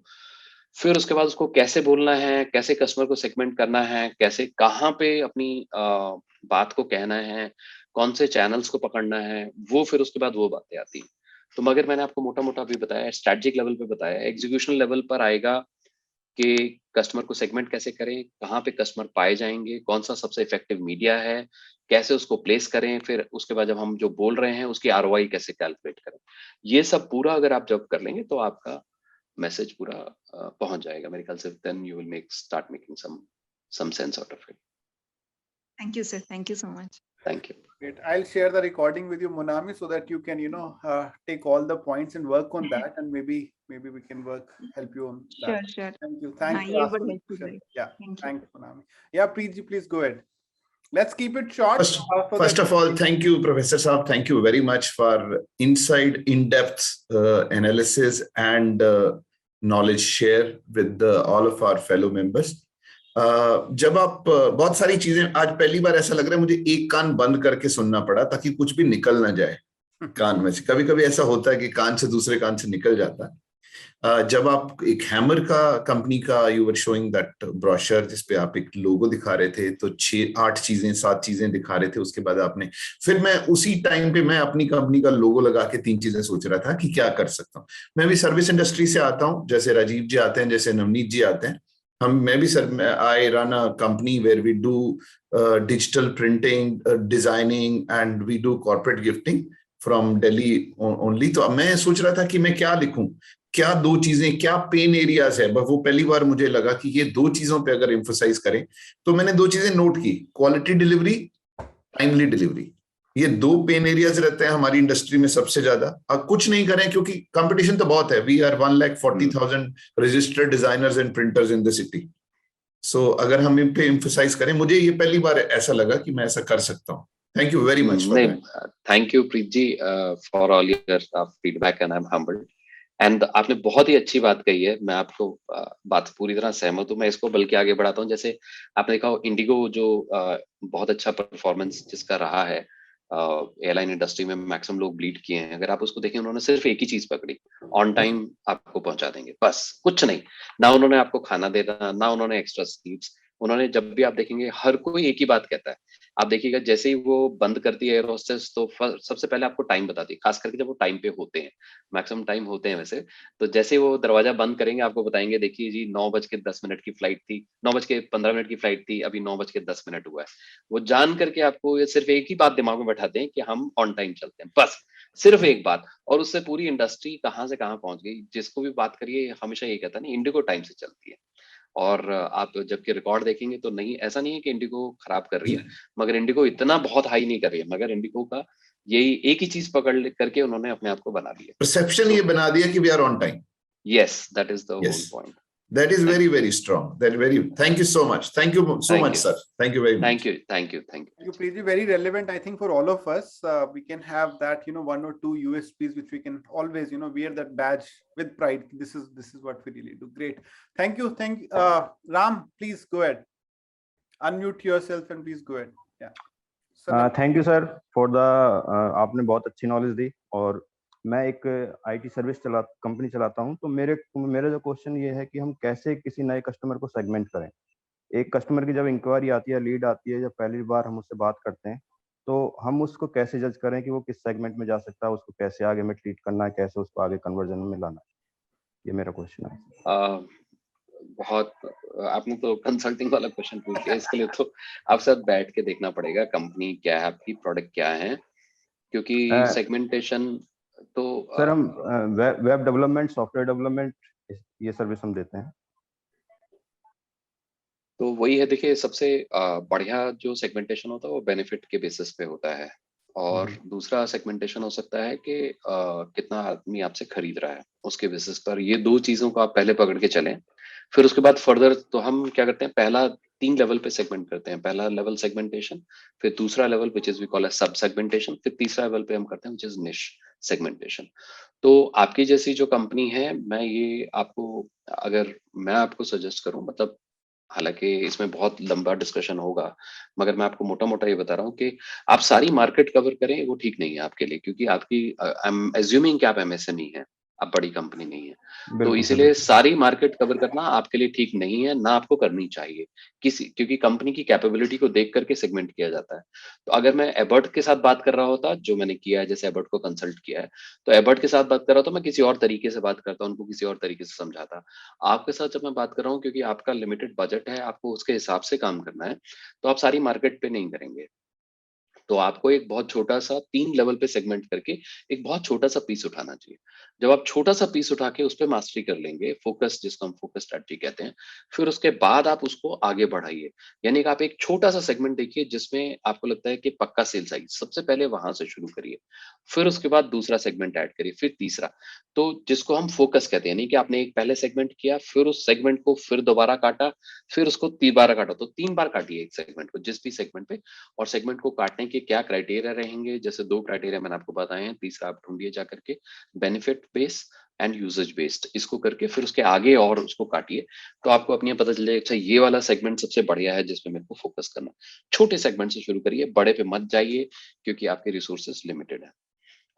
फिर उसके बाद उसको कैसे बोलना है, कैसे कस्टमर को सेगमेंट करना है, कैसे कहाँ पे अपनी बात को कहना है, कौन से चैनल्स को पकड़ना है, वो फिर उसके बाद वो बातें आती हैं। तो मगर मैंने आपको मोटा मोटा अभी बताया, स्ट्रेटेजिक लेवल पे बताया, एग्जीक्यूशन लेवल पर आएगा कि कस्टमर को सेगमेंट कैसे करें, कहाँ पे कस्टमर पाए जाएंगे, कौन सा सबसे इफेक्टिव मीडिया है, कैसे उसको प्लेस करें, फिर उसके बाद जब हम जो बोल रहे हैं उसकी ROI कैसे कैलकुलेट करें। ये सब पूरा अगर आप जब कर लेंगे तो आपका मैसेज पूरा पहुंच जाएगा मेरे ख्याल से। Then you will start making some sense out of it. Thank you, sir. Thank you so much. Thank you. Great. I'll share the recording with you, Monami, so that you can, take all the points and work on that, and maybe we can help you on that. Sure. Thank you. हाँ, Thanks for ये asking बड़ा the helpful question. है. Yeah. Thank you. Thanks, Monami. Yeah, Preetji, please go ahead. Let's keep it short. First of all, thank you, Professor Saab. Thank you very much for inside, in-depth analysis and knowledge share with all of our fellow members. जब आप बहुत सारी चीजें, आज पहली बार ऐसा लग रहा है मुझे एक कान बंद करके सुनना पड़ा ताकि कुछ भी निकल ना जाए कान में से। कभी कभी ऐसा होता है कि कान से दूसरे कान से निकल जाता है। जब आप एक हैमर का कंपनी का you were showing that brochure जिसपे आप एक लोगो दिखा रहे थे, तो 7 चीजें दिखा रहे थे। उसके बाद आपने, फिर मैं उसी टाइम पे मैं अपनी कंपनी का लोगो लगा के 3 चीजें सोच रहा था कि क्या कर सकता हूँ। मैं भी सर्विस इंडस्ट्री से आता हूँ, जैसे राजीव जी आते हैं, जैसे नवनीत जी आते हैं। मैं भी sir, I run a company where we do digital printing, designing, and we do corporate gifting from Delhi only. तो मैं सोच रहा था कि मैं क्या लिखूं, क्या 2 चीजें, क्या पेन एरियाज है। वो पहली बार मुझे लगा कि ये 2 चीजों पे अगर एम्फोसाइज करें, तो मैंने 2 चीजें नोट की, क्वालिटी डिलीवरी, टाइमली डिलीवरी। ये 2 पेन एरियाज रहते हैं हमारी इंडस्ट्री में सबसे ज्यादा। अब कुछ नहीं करें क्योंकि कंपटीशन तो बहुत है। We are 1,40,000 registered designers and printers in the city. So अगर हम इन पे एम्फसाइज करें, मुझे ये पहली बार ऐसा लगा कि मैं ऐसा कर सकता हूँ। Thank you very much for नहीं, that. Thank you Preet ji for all your feedback and I am humbled. And आपने बहुत ही अच्छी बात कही है, मैं आपको बात से पूरी तरह सहमत हूँ। मैं इसको बल्कि आगे बढ़ाता हूँ। जैसे आपने देखा इंडिगो जो बहुत अच्छा परफॉर्मेंस जिसका रहा है एयरलाइन इंडस्ट्री में, मैक्सिमम लोग ब्लीड किए हैं। अगर आप उसको देखें, उन्होंने सिर्फ एक ही चीज पकड़ी, ऑन टाइम आपको पहुंचा देंगे, बस कुछ नहीं। ना उन्होंने आपको खाना देना, ना उन्होंने एक्स्ट्रा स्लीप्स। उन्होंने, जब भी आप देखेंगे, हर कोई एक ही बात कहता है। आप देखिएगा जैसे ही वो बंद करती है एयर होस्टेस, तो सबसे पहले आपको टाइम बताती है, खास करके जब वो टाइम पे होते हैं। मैक्सिमम टाइम होते हैं वैसे। तो जैसे ही वो दरवाजा बंद करेंगे, आपको बताएंगे, देखिए जी 9:10 की फ्लाइट थी, 9:15 की फ्लाइट थी, अभी 9:10 हुआ है। वो जान करके आपको ये सिर्फ एक ही बात दिमाग में बैठाते हैं कि हम ऑन टाइम चलते हैं, बस सिर्फ एक बात। और उससे पूरी इंडस्ट्री कहाँ से कहाँ पहुंच गई। जिसको भी बात करिए हमेशा ये कहता है ना, इंडिगो टाइम से चलती है। और आप जबकि रिकॉर्ड देखेंगे तो नहीं, ऐसा नहीं है कि इंडिगो खराब कर रही है, मगर इंडिगो इतना बहुत हाई नहीं कर रही है। मगर इंडिगो का यही एक ही चीज पकड़ करके उन्होंने अपने आप को बना लिया, परसेप्शन ये बना दिया कि we are on time. Yes, that is the whole point. That is very, very strong. That very. Thank you so much. Thank you so much, sir. Thank you very much. Thank you. Thank you, Preeti. Very relevant, I think, for all of us. We can have that, one or two USPs which we can always, wear that badge with pride. This is what we really do. Great. Thank you. Ram, please go ahead. Unmute yourself and please go ahead. Yeah. Thank you sir for the आपने बहुत अच्छी knowledge दी। और मैं एक IT service company चलाता हूं, तो मेरा जो क्वेश्चन ये है कि हम कैसे किसी नए कस्टमर को सेगमेंट करें। एक कस्टमर की जब इंक्वायरी आती है, लीड आती है, जब पहली बार हम उससे बात करते हैं, तो हम उसको कैसे जज करें कि वो किस सेगमेंट में जा सकता है, उसको कैसे आगे में ट्रीट करना है, कैसे उसको आगे कन्वर्जन में लाना है। ये मेरा क्वेश्चन है। बहुत आपने तो कंसल्टिंग वाला क्वेश्चन पूछ लिया। इसके लिए तो आप सब बैठ के देखना पड़ेगा, कंपनी क्या है, आपकी प्रोडक्ट क्या है, क्योंकि सेगमेंटेशन तो सर हम वेब डेवलपमेंट, सॉफ्टवेयर डेवलपमेंट, ये सर्विस हम देते हैं। तो वही है, देखिए सबसे बढ़िया जो सेगमेंटेशन होता है वो बेनिफिट के बेसिस पे होता है। और दूसरा सेगमेंटेशन हो सकता है कि कितना आदमी आपसे खरीद रहा है, उसके बेसिस पर। ये दो चीजों को आप पहले पकड़ के चलें, फिर उसके बाद फर्दर तो हम क्या करते हैं, पहला 3 लेवल पे सेगमेंट करते हैं। पहला लेवल सेगमेंटेशन, फिर दूसरा level which is we call as sub segmentation, फिर तीसरा लेवल पे हम करते हैं विच इज निश सेगमेंटेशन। तो आपकी जैसी जो कंपनी है, अगर मैं आपको सजेस्ट करूं, मतलब हालांकि इसमें बहुत लंबा डिस्कशन होगा, मगर मैं आपको मोटा मोटा ये बता रहा हूँ कि आप सारी मार्केट कवर करें, वो ठीक नहीं है आपके लिए, क्योंकि आपकी आई एम एज्यूमिंग कि आप एमएसएमई है, आप बड़ी कंपनी नहीं है। तो इसीलिए सारी मार्केट कवर करना आपके लिए ठीक नहीं है, ना आपको करनी चाहिए क्योंकि कंपनी की कैपेबिलिटी को देख करके सेगमेंट किया जाता है। तो अगर मैं एबर्ट के साथ बात कर रहा होता, जो मैंने किया है, जैसे एबर्ट को कंसल्ट किया है, तो एबर्ट के साथ बात कर रहा था, मैं किसी और तरीके से बात करता, उनको किसी और तरीके से समझाता। आपके साथ जब मैं बात कर रहा हूँ, क्योंकि आपका लिमिटेड बजट है, आपको उसके हिसाब से काम करना है, तो आप सारी मार्केट पे नहीं करेंगे। तो आपको एक बहुत छोटा सा 3 लेवल पे सेगमेंट करके एक बहुत छोटा सा पीस उठाना चाहिए। जब आप छोटा सा पीस उठा के उस पे मास्टरी कर लेंगे, फोकस, जिसको हम फोकस स्ट्रेटजी कहते हैं, फिर उसके बाद आप उसको आगे बढ़ाइए। यानी कि आप एक छोटा सा सेगमेंट देखिए जिसमें आपको लगता है कि पक्का सेल्स आएगी, सबसे पहले वहां से शुरू करिए। फिर उसके बाद दूसरा सेगमेंट ऐड करिए, फिर तीसरा। तो जिसको हम फोकस कहते हैं, यानी कि आपने एक पहले सेगमेंट किया, फिर उस सेगमेंट को फिर दोबारा काटा, फिर उसको 3 बार काटा, तो 3 बार काटिए एक सेगमेंट को, जिस भी सेगमेंट पे। और सेगमेंट को काटने के क्या क्राइटेरिया रहेंगे, जैसे 2 क्राइटेरिया मैंने आपको बताए हैं, तीसरा आप ढूंढिए जा करके, benefit base and usage based. इसको करके फिर उसके आगे और उसको काटिए, तो आपको अपनी पता चल जाएगा, अच्छा ये वाला सेगमेंट सबसे बढ़िया है जिसमें मेरे को फोकस करना। छोटे सेगमेंट से शुरू करिए, बड़े पे मत जाइए, क्योंकि आपके रिसोर्सेस लिमिटेड है।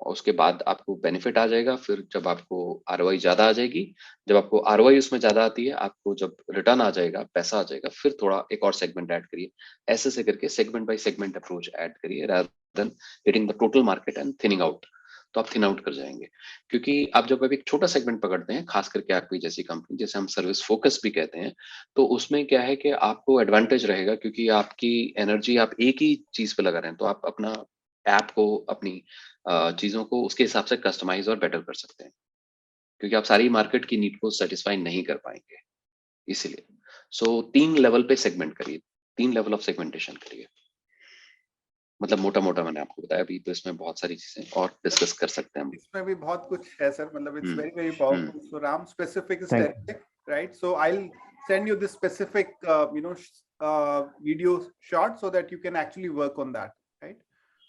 और उसके बाद आपको बेनिफिट आ जाएगा। फिर जब आपको आरओआई ज्यादा आ जाएगी, जब आपको आरओआई उसमें ज्यादा आती है, आपको जब रिटर्न आ जाएगा, पैसा आ जाएगा, फिर थोड़ा एक और सेगमेंट ऐड करिए। ऐसे से करके segment by segment approach add करिए, rather than hitting the total market and thinning out। तो आप थिन आउट कर जाएंगे, क्योंकि आप जब एक छोटा सेगमेंट पकड़ते हैं, खास करके आपकी जैसी कंपनी, जैसे हम सर्विस फोकस भी कहते हैं, तो उसमें क्या है कि आपको एडवांटेज रहेगा, क्योंकि आपकी एनर्जी आप एक ही चीज पे लगा रहे हैं। तो आप अपना ऐप को, अपनी चीजों को उसके हिसाब से कस्टमाइज और बेटर कर सकते हैं, क्योंकि आप सारी मार्केट की नीड को सेटिस्फाई नहीं कर पाएंगे। इसीलिए 3 लेवल पे सेगमेंट करिए, 3 लेवल ऑफ सेगमेंटेशन करिए। मतलब मोटा मोटा मैंने आपको बताया, अभी तो इसमें बहुत सारी चीजें और डिस्कस कर सकते हैं हम। इसमें भी बहुत कुछ है सर, मतलब it's very very powerful. So Ram, specific strategic, right? So I'll send you this specific video short so that you can actually work on that, right?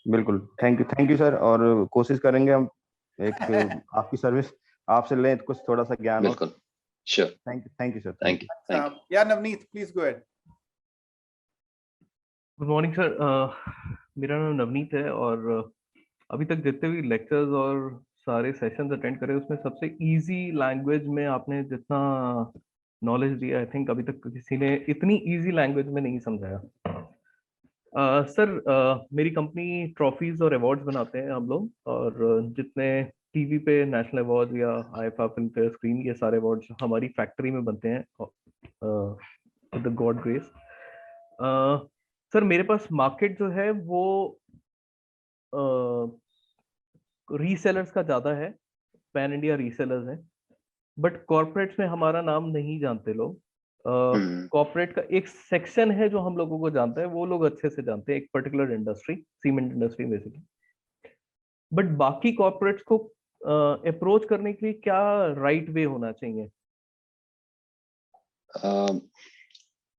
बिल्कुल, थैंक यू सर, और कोशिश करेंगे हम एक आपकी सर्विस आपसे लें, कुछ थोड़ा सा ज्ञान हो। बिल्कुल, sure, thank you sir, thank you, thank you. या Navneet please go ahead. Good morning sir, मेरा नाम नवनीत है और अभी तक जितने भी लेक्चर्स और सारे सेशंस अटेंड करे उसमें सबसे इजी लैंग्वेज में आपने जितना नॉलेज दिया, आई थिंक अभी तक किसी ने इतनी इजी लैंग्वेज में नहीं समझाया। सर, मेरी कंपनी ट्रॉफीज और अवार्ड्स बनाते हैं हम लोग, और जितने टीवी पे नेशनल अवार्ड या आईफा फिल्म फेयर स्क्रीन, ये सारे अवार्ड्स हमारी फैक्ट्री में बनते हैं with the God grace. Sir, मेरे पास मार्केट जो है वो रीसेलर्स का ज्यादा है, पैन इंडिया रीसेलर्स हैं, बट कॉर्पोरेट्स में हमारा नाम नहीं जानते लोग। कॉर्पोरेट का एक सेक्शन है जो हम लोगों को जानता है, वो लोग अच्छे से जानते हैं, एक particular industry, cement industry basically. But बाकी कॉर्पोरेट्स को अप्रोच करने के लिए क्या राइट वे होना चाहिए?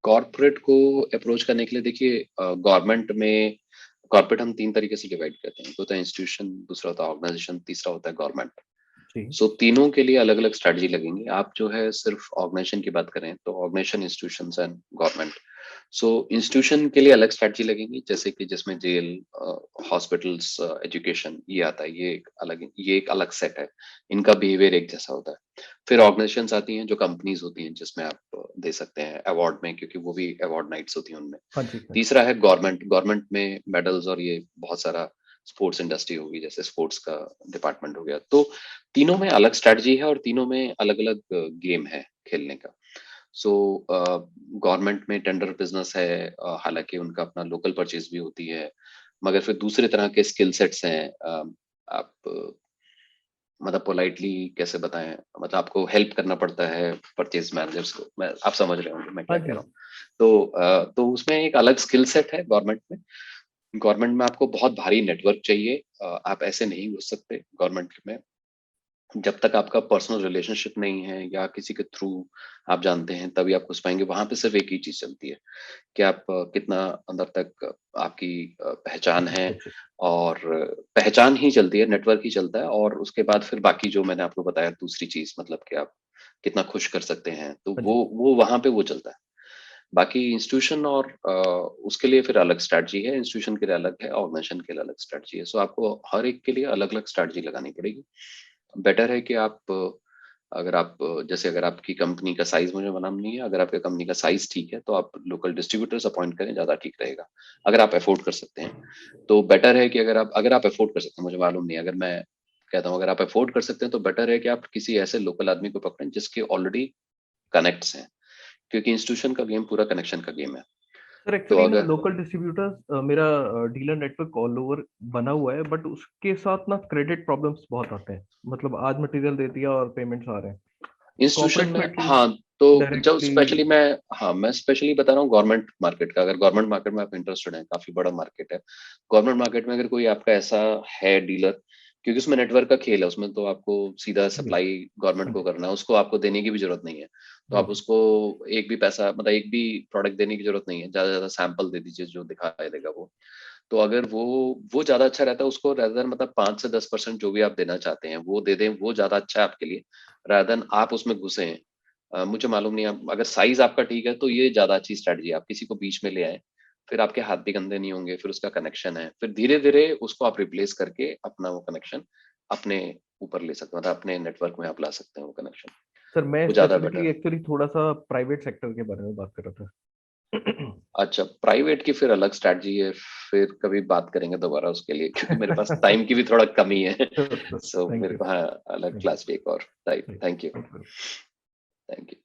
कॉर्पोरेट को अप्रोच करने के लिए देखिए, गवर्नमेंट में कॉर्पोरेट हम 3 तरीके से डिवाइड करते हैं। एक होता है इंस्टीट्यूशन, दूसरा होता है ऑर्गेनाइजेशन, तीसरा होता है गवर्नमेंट। सो तीनों के लिए अलग अलग स्ट्रेटजी लगेंगी। आप जो है सिर्फ ऑर्गेनाइजेशन की बात करें तो organisation, institutions and government. So institution के लिए अलग स्ट्रेटजी लगेंगी, जैसे कि जिसमें जेल, हॉस्पिटल्स, एजुकेशन ये आता है, ये एक अलग सेट है, इनका बिहेवियर एक जैसा होता है। फिर ऑर्गेनाइजेशंस आती हैं जो कंपनीज होती हैं, जिसमें आप दे सकते हैं अवार्ड में, क्योंकि वो भी अवार्ड नाइट्स होती हैं उनमें। तीसरा है गवर्नमेंट। गवर्नमेंट में मेडल्स और ये बहुत सारा स्पोर्ट्स इंडस्ट्री होगी, जैसे स्पोर्ट्स का डिपार्टमेंट हो गया। तो तीनों में अलग स्ट्रेटजी है और तीनों में अलग अलग गेम है खेलने का। सो गवर्नमेंट में टेंडर बिजनेस है, हालांकि उनका अपना लोकल परचेज भी होती है, मगर फिर दूसरे तरह के स्किल सेट्स हैं। आप मतलब पोलाइटली कैसे बताएं, मतलब आपको हेल्प करना पड़ता है परचेज मैनेजर्स को, आप समझ रहे होंगे मैं क्या कह रहा हूँ। तो उसमें एक अलग स्किल सेट है गवर्नमेंट में। गवर्नमेंट में आपको बहुत भारी नेटवर्क चाहिए, आप ऐसे नहीं घुस सकते गवर्नमेंट में जब तक आपका पर्सनल रिलेशनशिप नहीं है या किसी के थ्रू आप जानते हैं, तभी आप घुस पाएंगे। वहां पे सिर्फ एक ही चीज चलती है कि आप कितना अंदर तक आपकी पहचान है, और पहचान ही चलती है, नेटवर्क ही चलता है। और उसके बाद फिर बाकी जो मैंने आपको बताया दूसरी चीज, मतलब कि आप कितना खुश कर सकते हैं, तो वो वहां पे वो चलता है। बाकी इंस्टीट्यूशन और उसके लिए फिर अलग स्ट्रेटजी है, इंस्टीट्यूशन के लिए अलग है, ऑर्गेनाइजेशन के लिए अलग स्ट्रेटजी है। सो आपको हर एक के लिए अलग अलग स्ट्रेटजी लगानी पड़ेगी। बेटर है कि आप अगर आपकी कंपनी का साइज मुझे मालूम नहीं है, अगर आपकी कंपनी का साइज ठीक है तो आप लोकल डिस्ट्रीब्यूटर्स अपॉइंट करें, ज्यादा ठीक रहेगा। अगर आप अफोर्ड कर सकते हैं तो बेटर है कि अगर आप अफोर्ड कर सकते हैं, मुझे मालूम नहीं है, अगर मैं कहता हूँ अगर आप अफोर्ड कर सकते हैं तो बेटर है कि आप किसी ऐसे लोकल आदमी को पकड़ें जिसके ऑलरेडी कनेक्ट्स हैं, क्योंकि इंस्टीट्यूशन का गेम पूरा कनेक्शन का गेम है। सर, एक्चुअली ना लोकल डिस्ट्रीब्यूटर्स, मेरा डीलर नेटवर्क ऑल ओवर बना हुआ है, बट उसके साथ ना क्रेडिट प्रॉब्लम्स बहुत आते हैं। मतलब आज मटेरियल दे दिया और पेमेंट्स आ रहे हैं इंस्टीट्यूशन में। हाँ, तो जब स्पेशली मैं स्पेशली बता रहा हूँ गवर्नमेंट मार्केट का। अगर गवर्नमेंट मार्केट में आप इंटरेस्टेड हैं, काफी बड़ा मार्केट है गवर्नमेंट मार्केट में। अगर कोई आपका ऐसा है डीलर, क्योंकि उसमें नेटवर्क का खेल है, उसमें तो आपको सीधा सप्लाई गवर्नमेंट को करना है, उसको आपको देने की भी जरूरत नहीं है। तो आप उसको एक भी पैसा, मतलब एक भी प्रोडक्ट देने की जरूरत नहीं है, ज्यादा से ज्यादा सैंपल दे दीजिए, जो दिखाई देगा वो। तो अगर वो ज्यादा अच्छा रहता है, उसको rather than मतलब 5 से 10% जो भी आप देना चाहते हैं वो दे दें, वो ज्यादा अच्छा है आपके लिए, rather than आप उसमें घुसे। मुझे मालूम नहीं, आप अगर साइज आपका ठीक है तो ये ज्यादा अच्छी स्ट्रेटजी है। आप किसी को बीच में ले आए, फिर आपके हाथ भी गंदे नहीं होंगे, फिर उसका कनेक्शन है, फिर धीरे धीरे उसको आप रिप्लेस करके अपना वो कनेक्शन अपने ऊपर ले सकते हैं, मतलब अपने नेटवर्क में आप ला सकते हैं वो कनेक्शन। सर, मैं ज्यादा बेटर। एक्चुअली थोड़ा सा प्राइवेट सेक्टर के बारे में बात कर रहा था। अच्छा, प्राइवेट की फिर अलग स्ट्रेटजी है, फिर कभी बात करेंगे दोबारा उसके लिए, क्योंकि मेरे पास टाइम की भी थोड़ा कमी है। सो मेरे को हाँ अलग क्लास भी एक और। Right, thank you, thank you.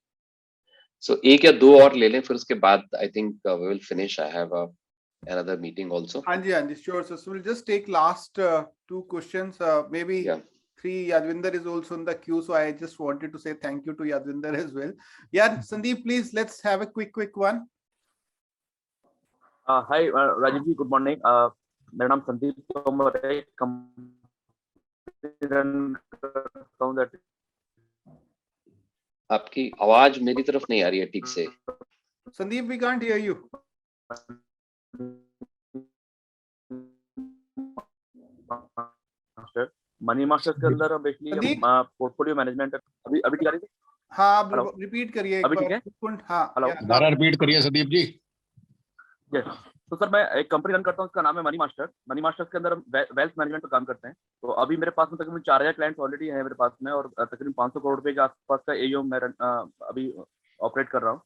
So एक या दो और ले लें, फिर उसके बाद I think we will finish. I have another meeting also. हाँ जी, sure. So we'll just take last 2 questions. Maybe 3. Yadvinder is also in the queue, so I just wanted to say thank you to Yadvinder as well. Yeah, Sandeep, please, let's have a quick one. Hi, Rajiv ji, good morning. मेरा नाम संदीप तोमर है, आपकी आवाज मेरी तरफ नहीं आ रही है ठीक से। Sandeep, we can't hear you. Money masters के अंदर बेसिकली पोर्टफोलियो मैनेजमेंट अभी अभी ठीक आ रही है? हाँ, आप रिपीट करिए एक अभी बार। ठीक है? हाँ, दोबारा रिपीट करिए सदीप जी। यस, तो सर मैं एक कंपनी रन करता हूँ, उसका नाम है मनी मास्टर्स। मनी मास्टर्स के अंदर हम वेल्थ मैनेजमेंट पर काम करते हैं। तो अभी मेरे पास में तकरीबन 4000 क्लाइंट्स ऑलरेडी हैं मेरे पास में, और तकरीबन 500 करोड़ रुपए के आसपास का एओ मैं अभी ऑपरेट कर रहा हूँ।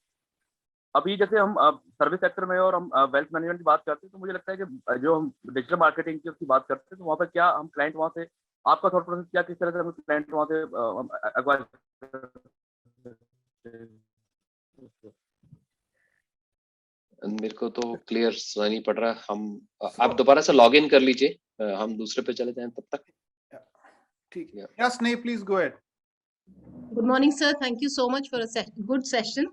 अभी जैसे हम सर्विस सेक्टर में और हम वेल्थ मैनेजमेंट की बात करते हैं, तो मुझे लगता है कि जो हम डिजिटल मार्केटिंग की उसकी बात करते हैं, तो वहाँ पर क्या हम क्लाइंट वहाँ से, आपका थॉट प्रोसेस क्या, किस तरह से हम क्लाइंट वहाँ से एक्वायर? मेरे को तो क्लियर सुनाई नहीं पड़ रहा। हम आप दोबारा से लॉग इन कर लीजिए, हम दूसरे पे चले जाएं तब तक। ठीक है, यस नहीं, please go ahead. Good morning, sir. Thank you so much for a good session.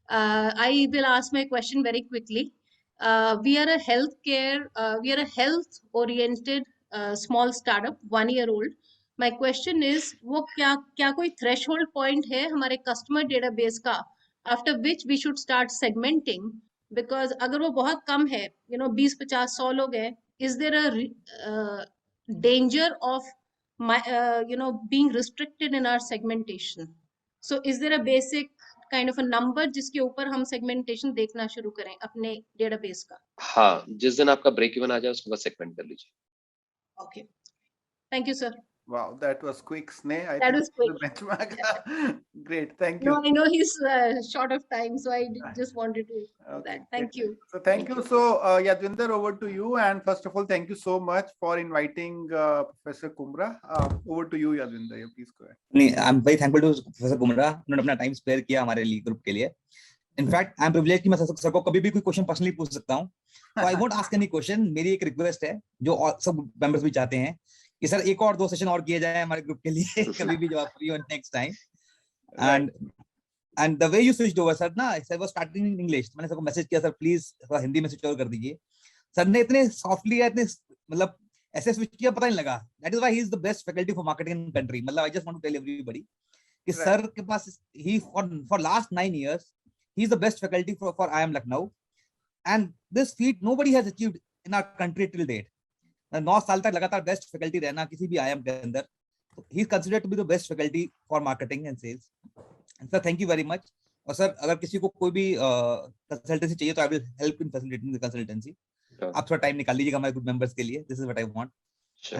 I will ask my question very quickly. We are a health-oriented small startup, 1 year old. My question is, वो क्या कोई threshold point है हमारे customer database का, after which we should start segmenting? Because अगर वो बहुत कम है, 20, 50, 100 लोग हैं, is there a danger of being restricted in our segmentation? So is there a basic kind of a number जिसके ऊपर हम segmentation देखना शुरू करें अपने database का? हाँ, जिस दिन आपका ब्रेक इवन आ जाए उसके बाद सेगमेंट कर लीजिए। Okay, thank you, sir. Wow, that was quick, Sneh. I That think was quick. the benchmark. Great, thank you. No, I know he's short of time, so I just wanted to do that. Thank you. So thank you. So Yadvinder, over to you. And first of all, thank you so much for inviting Professor Kumra. Over to you, Yadvinder. Yeah, please go ahead. नहीं, I'm very thankful to Professor Kumra. उन्होंने अपना time spare किया हमारे लिए group के लिए. In fact I am privilege कि मैं सर को कभी भी कोई क्वेश्चन पर्सनली पूछ सकता हूँ. तो I won't ask any question. मेरी एक रिक्वेस्ट है जो सब मेंबर्स भी चाहते हैं कि सर एक और 2 सेशन और किए जाए हमारे ग्रुप के लिए कभी भी जब आप फ्री हो next time. And the way you switched over sir ना, sir was starting in English. मैंने सबको मैसेज किया, सर प्लीज थोड़ा हिंदी में स्विच ओवर कर दीजिए. सर ने इतने सॉफ्टली, इतने मतलब ऐसे स्विच किया पता नहीं लगा. That is why he is the best faculty for marketing in country. मतलब I just want to tell everybody कि सर के पास ही for last 9 years he is the best faculty for IIM Lucknow, and this feat nobody has achieved in our country till date. 9 साल तक लगातार best faculty रहना किसी भी IIM के अंदर. he is considered to be the best faculty for marketing and sales. and sir thank you very much. और sir अगर किसी को कोई भी कंसल्टेंसी चाहिए तो I will help in facilitating the consultancy. आप थोड़ा टाइम निकाल लीजिएगा हमारे ग्रुप मेंबर्स के लिए. This is what I want.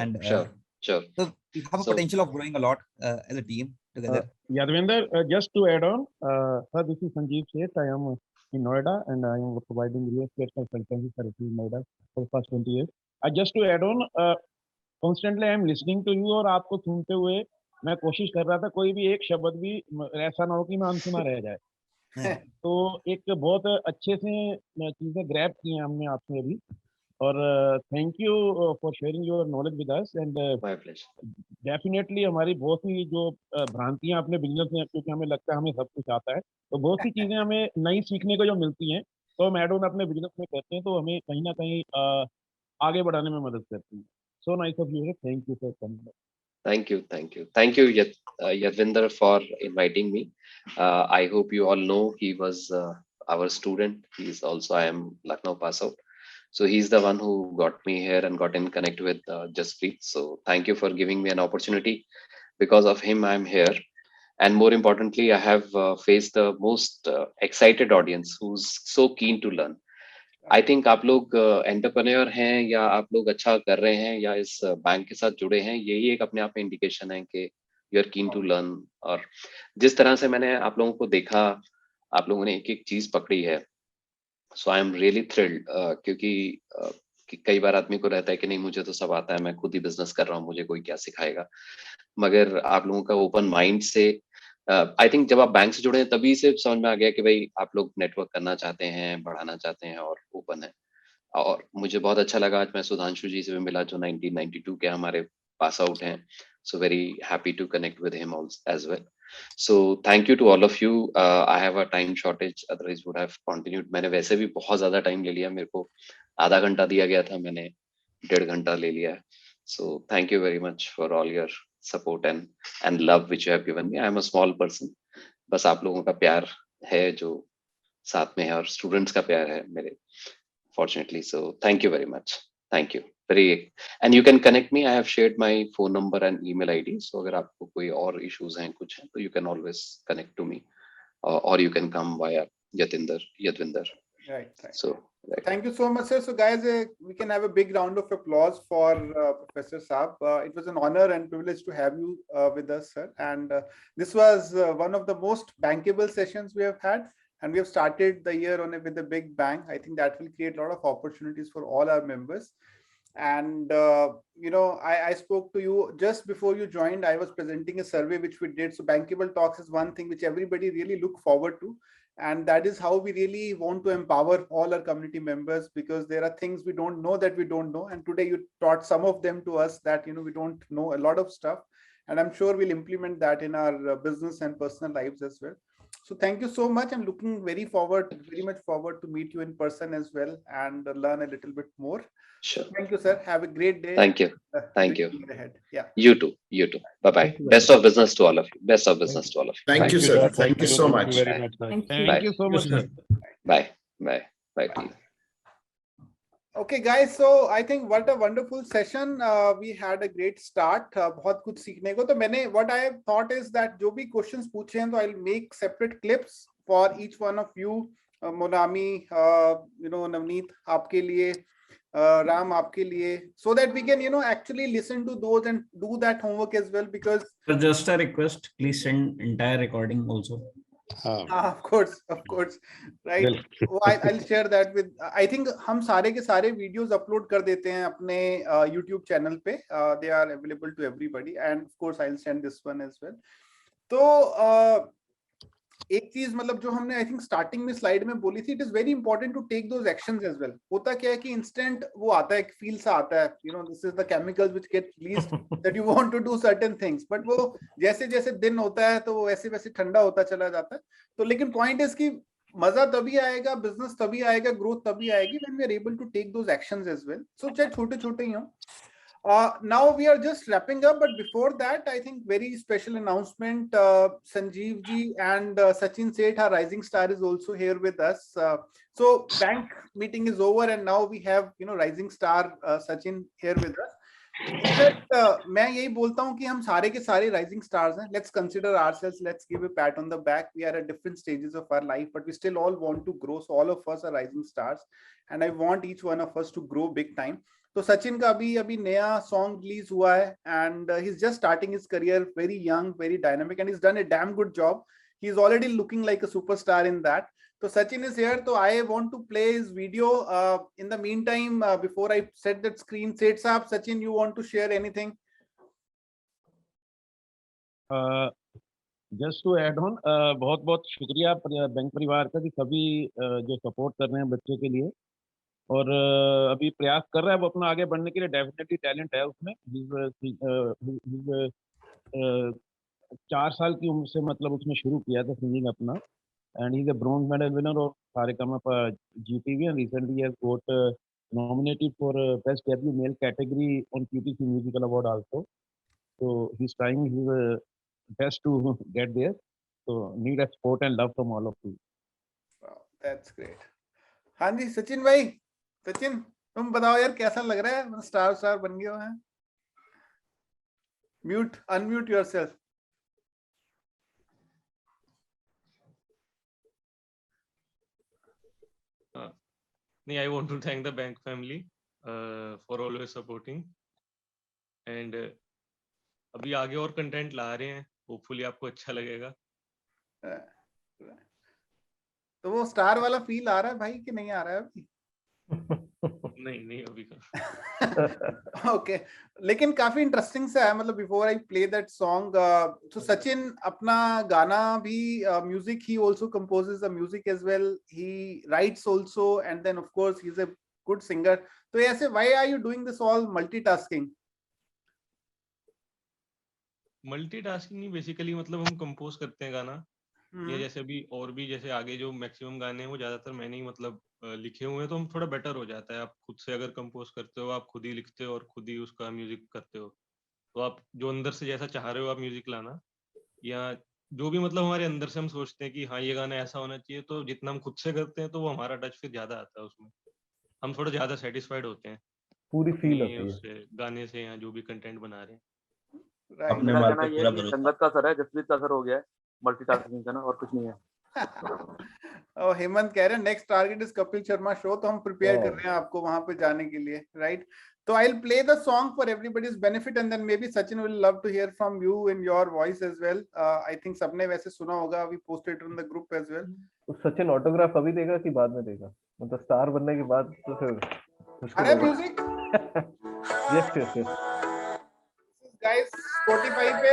And sure. So we have a potential of growing a lot as a team together. Yadvinder, just to add on, sir, this is Sanjeev Seth. I am in Noida and I am providing real estate consultancy services in Noida for the past 20 years. Just to add on, constantly I am listening to you और आपको सुनते हुए मैं कोशिश कर रहा था कोई भी एक शब्द भी ऐसा ना हो कि मैं अनसुना रह जाए. तो एक बहुत अच्छे से चीजें ग्रैब की हैं हमने आपसे अभी. और thank you for sharing your knowledge with us. And definitely हमारी बहुत सी जो भ्रांतियां अपने बिजनेस में, क्योंकि हमें लगता है हमें सब कुछ आता है, तो बहुत सी चीजें हमें नई सीखने को जो मिलती हैं तो हम एड ऑन अपने बिजनेस में करते हैं, तो हमें कहीं ना कहीं आगे बढ़ाने में मदद करती है. So nice of you. Thank you for coming. Thank you, Yadvinder, for inviting me. I hope you all know he was our student. He is also IIM Lucknow pass out. So he's the one who got me here and got in connect with Jaspreet. So thank you for giving me an opportunity. Because of him, I'm here. And more importantly, I have faced the most excited audience who's so keen to learn. I think आप लोग entrepreneur हैं या आप लोग अच्छा कर रहे हैं या इस बैंक के साथ जुड़े हैं, यही एक अपने आप में इंडिकेशन है कि you are keen to learn. और जिस तरह से मैंने आप लोगों को देखा, आप लोगों ने एक एक चीज पकड़ी है. सो आई एम रियली थ्रिल्ड, क्योंकि कई बार आदमी को रहता है कि नहीं मुझे तो सब आता है, मैं खुद ही बिजनेस कर रहा हूँ, मुझे कोई क्या सिखाएगा. मगर आप लोगों का ओपन माइंड से आई थिंक जब आप बैंक से जुड़े हैं तभी से समझ में आ गया कि भाई आप लोग नेटवर्क करना चाहते हैं, बढ़ाना चाहते हैं और ओपन है. और मुझे बहुत अच्छा लगा, आज मैं सुधांशु जी से भी मिला जो 1992 के हमारे पास आउट हैं. So very happy to connect with him as well. So thank you to all of you. I have a time shortage, otherwise would have continued. मैंने वैसे भी बहुत ज़्यादा टाइम ले लिया, मेरे को आधा घंटा दिया गया था, मैंने 1.5 घंटा ले लिया. So thank you very much for all your support and love which you have given me. I am a small person. बस आप लोगों का प्यार है जो साथ में है और स्टूडेंट्स का प्यार है मेरे, fortunately. So thank you very much. Thank you. very, and you can connect me. I have shared my phone number and email ID. So अगर आपको कोई और issues हैं कुछ हैं, तो you can always connect to me, or you can come via Yadvinder. Right. So. Right. Thank you so much, sir. So, guys, we can have a big round of applause for Professor Saab. It was an honor and privilege to have you with us, sir. And this was one of the most bankable sessions we have had. And we have started the year with a big bang. I think that will create a lot of opportunities for all our members. And, I spoke to you just before you joined. I was presenting a survey which we did. So Bankable Talks is one thing which everybody really look forward to. And that is how we really want to empower all our community members, because there are things we don't know that we don't know. And today you taught some of them to us that, we don't know a lot of stuff. And I'm sure we'll implement that in our business and personal lives as well. So thank you so much. I'm looking very much forward to meet you in person as well and learn a little bit more. Sure. Thank you, sir. Have a great day. Thank you. Thank you. Ahead. Yeah. You too. Bye-bye. Best of business to all of you. Thank you, sir. Thank you so much. Thank you very much, sir. Thank you so much, sir. Bye to you. Okay, guys. So I think what a wonderful session. We had a great start. बहुत कुछ सीखने को. तो मैंने what I have thought is that जो भी questions पूछे हैं, तो I'll make separate clips for each one of you. Monami, Navneet, आपके लिए, Ram, आपके लिए, so that we can actually listen to those and do that homework as well. Because just a request, please send entire recording also. Of course, right. I'll share that with. I think हम सारे के सारे videos upload कर देते हैं अपने YouTube channel पे. They are available to everybody, and of course I'll send this one as well. तो एक चीज मतलब जो हमने आई थिंक स्टार्टिंग में स्लाइड में बोली थी, it is very important to take those actions as well. होता क्या है कि इंस्टेंट वो आता है, फील सा आता है, this is the chemicals which get released that you want to do certain things, but वो जैसे जैसे दिन होता है तो वो वैसे वैसे ठंडा होता चला जाता है. तो लेकिन पॉइंट इज कि मजा तभी आएगा, बिजनेस तभी आएगा, ग्रोथ तभी आएगी when we are able to take those actions as well. So चाहे छोटे छोटे ही हो. Now we are just wrapping up, but before that, I think very special announcement. Sanjeev ji and Sachin Seth, our rising star, is also here with us. So bank meeting is over, and now we have rising star Sachin here with us. मैं यही बोलता हूँ कि हम सारे के सारे rising stars हैं. Let's consider ourselves. Let's give a pat on the back. We are at different stages of our life, but we still all want to grow. So all of us are rising stars, and I want each one of us to grow big time. तो सचिन का अभी नया song release हुआ है, and he is just starting his career, very young, very dynamic, and he is done a damn good job. He is already looking like a superstar in that. तो Sachin is here, तो I want to play his video. In the mean time, before I set that screen, सेठ साहब, Sachin, you want to share anything? Just to add on, बहुत बहुत शुक्रिया bank परिवार का कि सभी जो सपोर्ट कर रहे हैं बच्चों के लिए, और अभी प्रयास कर रहा है वो अपना आगे बढ़ने के लिए. डेफिनेटली टैलेंट है उसमें. 4 साल की उम्र से मतलब उसने शुरू किया था सिंगिंग अपना, and he is a bronze medal winner of Saregama GTV, and recently has got nominated for best debut male category on QTC Musical Award also. So he's trying his best to get there. So need a support and love from all of you. Wow, that's great. हाँ जी सचिन भाई, सचिन तुम बताओ यार कैसा लग रहा है, star बन गए हो हैं? Mute, unmute yourself. I want to thank the bank family for always supporting, and अभी आगे और कंटेंट ला रहे हैं, होपफुली आपको अच्छा लगेगा. तो वो स्टार वाला फील आ रहा है भाई कि नहीं आ रहा है अभी? नहीं अभी का. ओके, लेकिन काफी इंटरेस्टिंग सा है. मतलब before I play that song, तो सचिन अपना गाना भी music, he also composes the music as well, he writes also, and then of course he is a good singer. तो ऐसे why are you doing this all multitasking? Multitasking नहीं, basically मतलब हम compose करते हैं गाना, ये जैसे अभी और भी जैसे आगे जो मैक्सिमम गाने हैं वो ज्यादातर मैंने ही मतलब लिखे हुए हैं, तो हम थोड़ा बेटर हो जाता है. आप खुद से अगर कंपोज करते हो, आप खुद ही लिखते हो और खुद ही उसका म्यूजिक करते हो, तो आप जो अंदर से जैसा चाह रहे हो आप म्यूजिक लाना, या जो भी मतलब हमारे अंदर से हम सोचते हैं कि हाँ ये गाना ऐसा होना चाहिए, तो जितना हम खुद से करते हैं तो वो हमारा टच फिर ज्यादा आता है उसमें, हम थोड़ा ज्यादा सेटिस्फाइड होते हैं. पूरी फील अपनी होती है। उससे गाने से या जो भी कंटेंट बना रहे हैं। Right. मेरा कहना ये है कि संगत का असर है, जसप्रीत का असर हो गया है, मल्टीटास्किंग का ना, और कुछ नहीं है। और हेमंत कह रहे हैं next target is Kapil Sharma show, तो हम प्रिपेयर कर रहे हैं आपको वहां पे जाने के लिए, राइट? तो I will play the song for everybody's benefit and then maybe Sachin will love to hear from you in your voice as well. I think सबने वैसे सुना होगा, we posted in the group as well. तो Sachin autograph अभी देगा कि बाद में देगा? मतलब स्टार बनने के बाद तो फिर मुश्किल अरे होगा। Music yes yes yes guys Spotify पे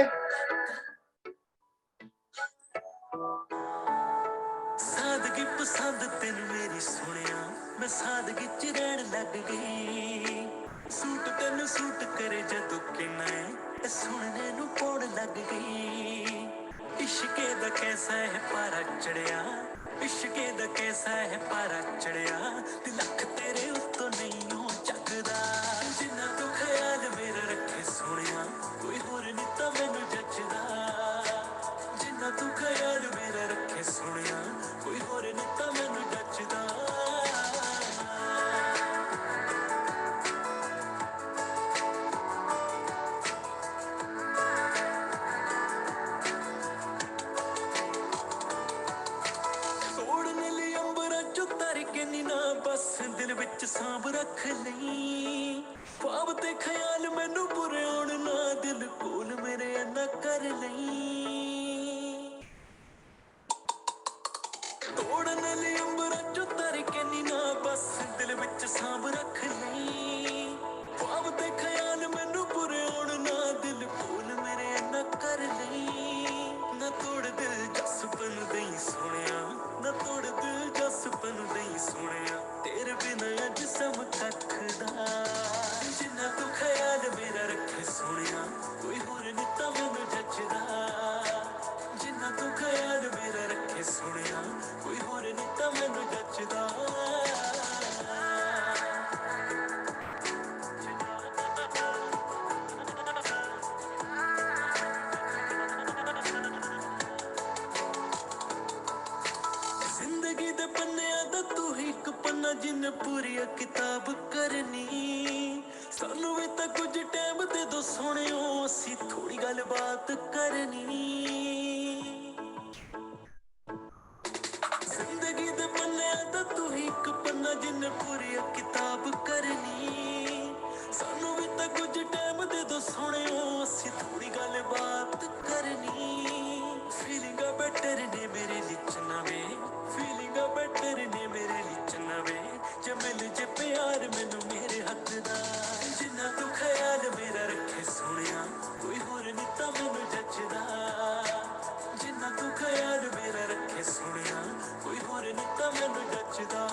सादगी पसंद तेन मेरी सुनिया, मैं सादगी च रहन लग गई। सूट तेन सूट करे जदों किना है, सुनने नू पौड़ लग गई। इश्के दा कैसा है पारा चढ़िया, इश्के दा कैसा है पारा चढ़िया, ते लख तेरे उत्तों नहीं हो चकदा। जिन्ना तू ख्याल मेरा रखे सुनिया, कोई होर नहीं तां मैनू जचदा। जिन्ना तू ख्याल मेरा रखे सुनिया, कोई होर नहीं तां मैनू जचदा। तोड़ने लिए अंबरा चो तार के नी ना, बस दिल विच सांभ रख लई। ख्वाब ते ख्याल मैनू बुरे होण ना, दिल कोल मेरे ना कर लई। तोड़ने लिए अंबरा चो तार के नी ना, बस दिल विच सांभ रख लई। ख्वाब ते ख्याल मैनू बुरे होण ना, दिल कोल मेरे ना कर लई। ना तोड़ दिल जसपन दई सोनिया, ना तोड़ दिल जसपन दई सोनिया, तेरे बिना अज सम कखदा। जिन्ना तू ख्याल मेरा रखे सोनिया, कोई होर नहीं तां मैनू जचदा। जिन्ना तू ख्याल मेरा रखे सोनिया, कोई होर नहीं तां मैनू जचदा। जिंदगी दे पन्नियां दा तू ही एक पन्ना, जिन्ने पूरी किताब करनी। सानू भी तां कुछ टाइम दे दो सोहणियो, असीं थोड़ी गल बात करनी। जिंदगी दे पन्नियां दा तू ही एक पन्ना, जिन्ने पूरी किताब करनी। सानू भी तां कुछ टाइम दे दो सोहणियो, असीं थोड़ी गल बात करनी। फीलिंगा बेटर ने मेरे लिच नवे, फीलिंगा बेटर ने मेरे लिच नवे, जे मिल जे प्यार मैनू मेरे हक दा। जिन्ना तू ख्याल मेरा रखे सोनिया, कोई होर नहीं तां मैनू जचदा। जिन्ना तू ख्याल मेरा रखे सोनिया, कोई होर नहीं तां मैनू जचदा।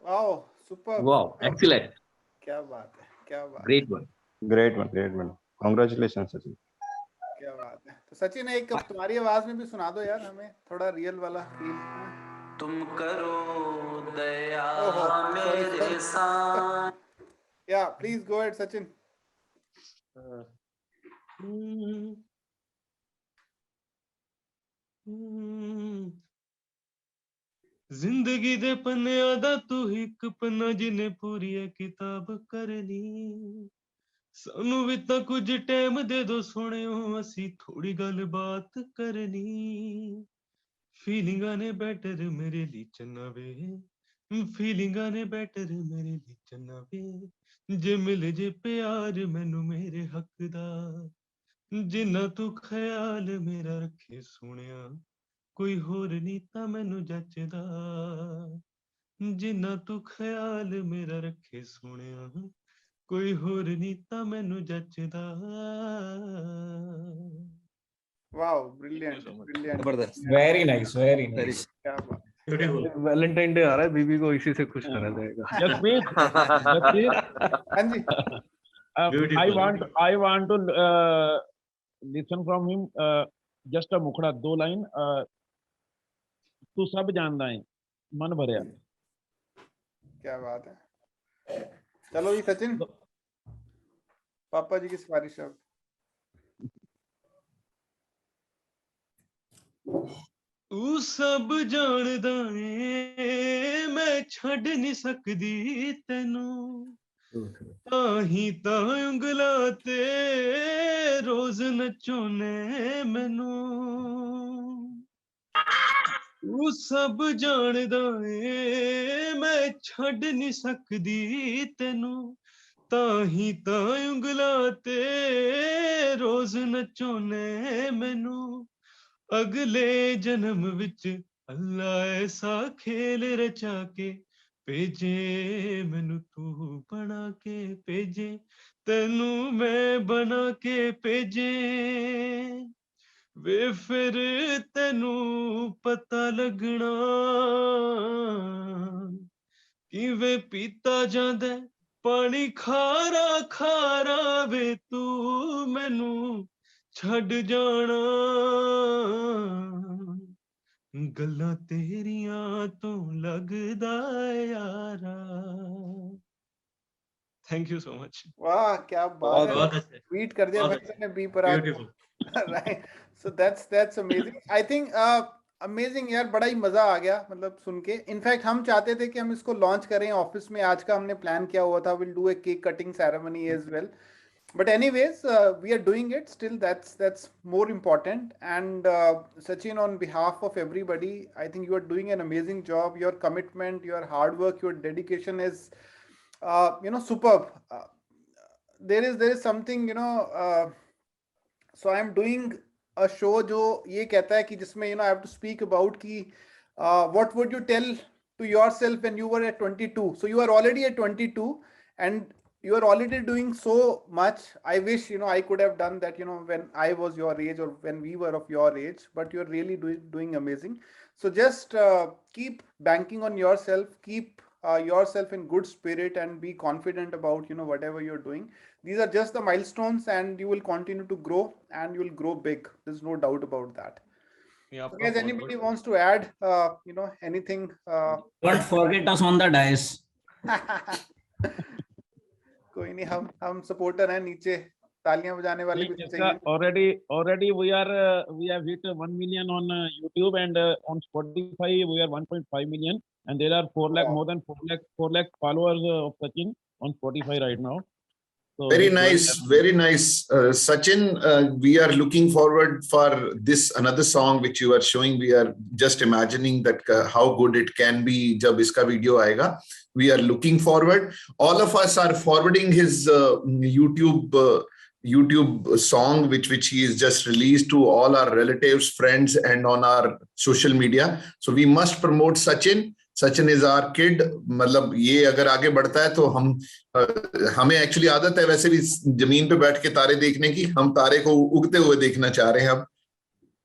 वाओ सुपर, वाओ, एक्सीलेंट, क्या बात है, क्या बात great one. Great one, congratulation Sachin. क्या बात है। तो सचिन एक तुम्हारी आवाज में भी सुना दो यार हमें थोड़ा रियल वाला फील। तुम करो दया ओहो, मेरे साथ। या प्लीज गो अहेड सचिन। जिंदगी दे पन्नियां दा तू एक पन्ना, जिन्ने पूरी किताब करनी। सानू भी तां कुछ टाइम दे दो सोहणियो, असीं थोड़ी गल बात करनी। फीलिंगां ने बैटर मेरे लिए चन्नावे, फीलिंगां ने बैटर मेरे लिए चन्नावे, जे मिल जे प्यार मैनू मेरे हक दा। जिन्ना तू ख्याल मेरा रखे सोहणिया, कोई होर नहीं तां मैनू जचदा। जिन्ना तू ख्याल मेरा रखे सोहणिया, कोई होर नहीं तां मैनू जचदा। वाओ ब्रिलियंट ब्रिलियंट, जबरदस्त, वेरी नाइस, वेरी नाइस, क्या बात। ब्यूटीफुल। वैलेंटाइन डे आ रहा है, बीबी को इसी से खुश करा जाएगा। जसप्रीत, हाँ जी, I want to listen from him just a मुखड़ा, 2 लाइन। तू सब जानदा है मन भरिया। क्या बात है। चलो जी सचिन, पापा जी की सिफारिश अब। तू सब जानदा है मैं छड़ नहीं सकदी तेनू, ताही ता उंगलां ते रोज नचोने मैनू। तू सब जानदा है मैं छड़ नहीं सकदी तेनू, ताही ता उंगलां ते रोज नचोने मैनू। अगले जन्म विच अल्लाह ऐसा खेल रचा के भेजे मैनू, तू बना के भेजे तेनू मैं बना के भेजे। वे फिर तेनू पता लगना किवें पीता जांदा है पानी खारा खारा, वे तू मैनू छड़ जाना गल्लां तेरियां तो लगदा है यारा। Thank you so much. वाह क्या बात है, बहुत अच्छे, ट्वीट कर दिया बहुत भाई ने बी पर। Beautiful. Right, so that's amazing. I think amazing यार, बड़ा ही मजा आ गया मतलब सुन के। इनफैक्ट हम चाहते थे कि हम इसको लॉन्च करें ऑफिस में, आज का हमने प्लान किया हुआ था, will do a cake cutting ceremony as well, but anyways we are doing it still. That's more important. And Sachin, on behalf of everybody, I think you are doing an amazing job. Your commitment, your hard work, your dedication is superb. There is something so I am doing a show जो ये कहता है कि जिसमें I have to speak about कि what would you tell to yourself when you were at 22. So you are already at 22 and you are already doing so much. I wish I could have done that when I was your age or when we were of your age, but you're really doing amazing. So just keep banking on yourself, keep yourself in good spirit, and be confident about whatever you're doing. These are just the milestones, and you will continue to grow, and you will grow big. There's no doubt about that. Yeah, so guys, anybody wants to add anything? Don't forget us on the dais. कोई नहीं, हम supporter हैं, नीचे तालियां बजाने वाले भी चाहिए। already we have hit 1 million on YouTube, and on Spotify we are 1.5 million, and there are 4 lakh, more than 4 lakh followers of Sachin on Spotify right now. So very nice, Sachin. We are looking forward for this another song which you are showing. We are just imagining that how good it can be jab iska video aayega. We are looking forward. All of us are forwarding his YouTube song which he is just released to all our relatives, friends, and on our social media. So we must promote Sachin. Sachin is our kid. मतलब ये अगर आगे बढ़ता है तो हमें actually आदत है वैसे भी जमीन पे बैठ के तारे देखने की, हम तारे को उगते हुए देखना चाह रहे हैं अब।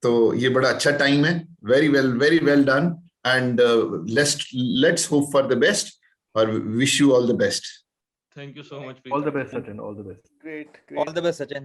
तो ये बड़ा अच्छा टाइम है। very well done, and let's hope for the best, or wish you all the best. Thank you so much. All the best, Sachin. All the best. Great. All the best, Sachin.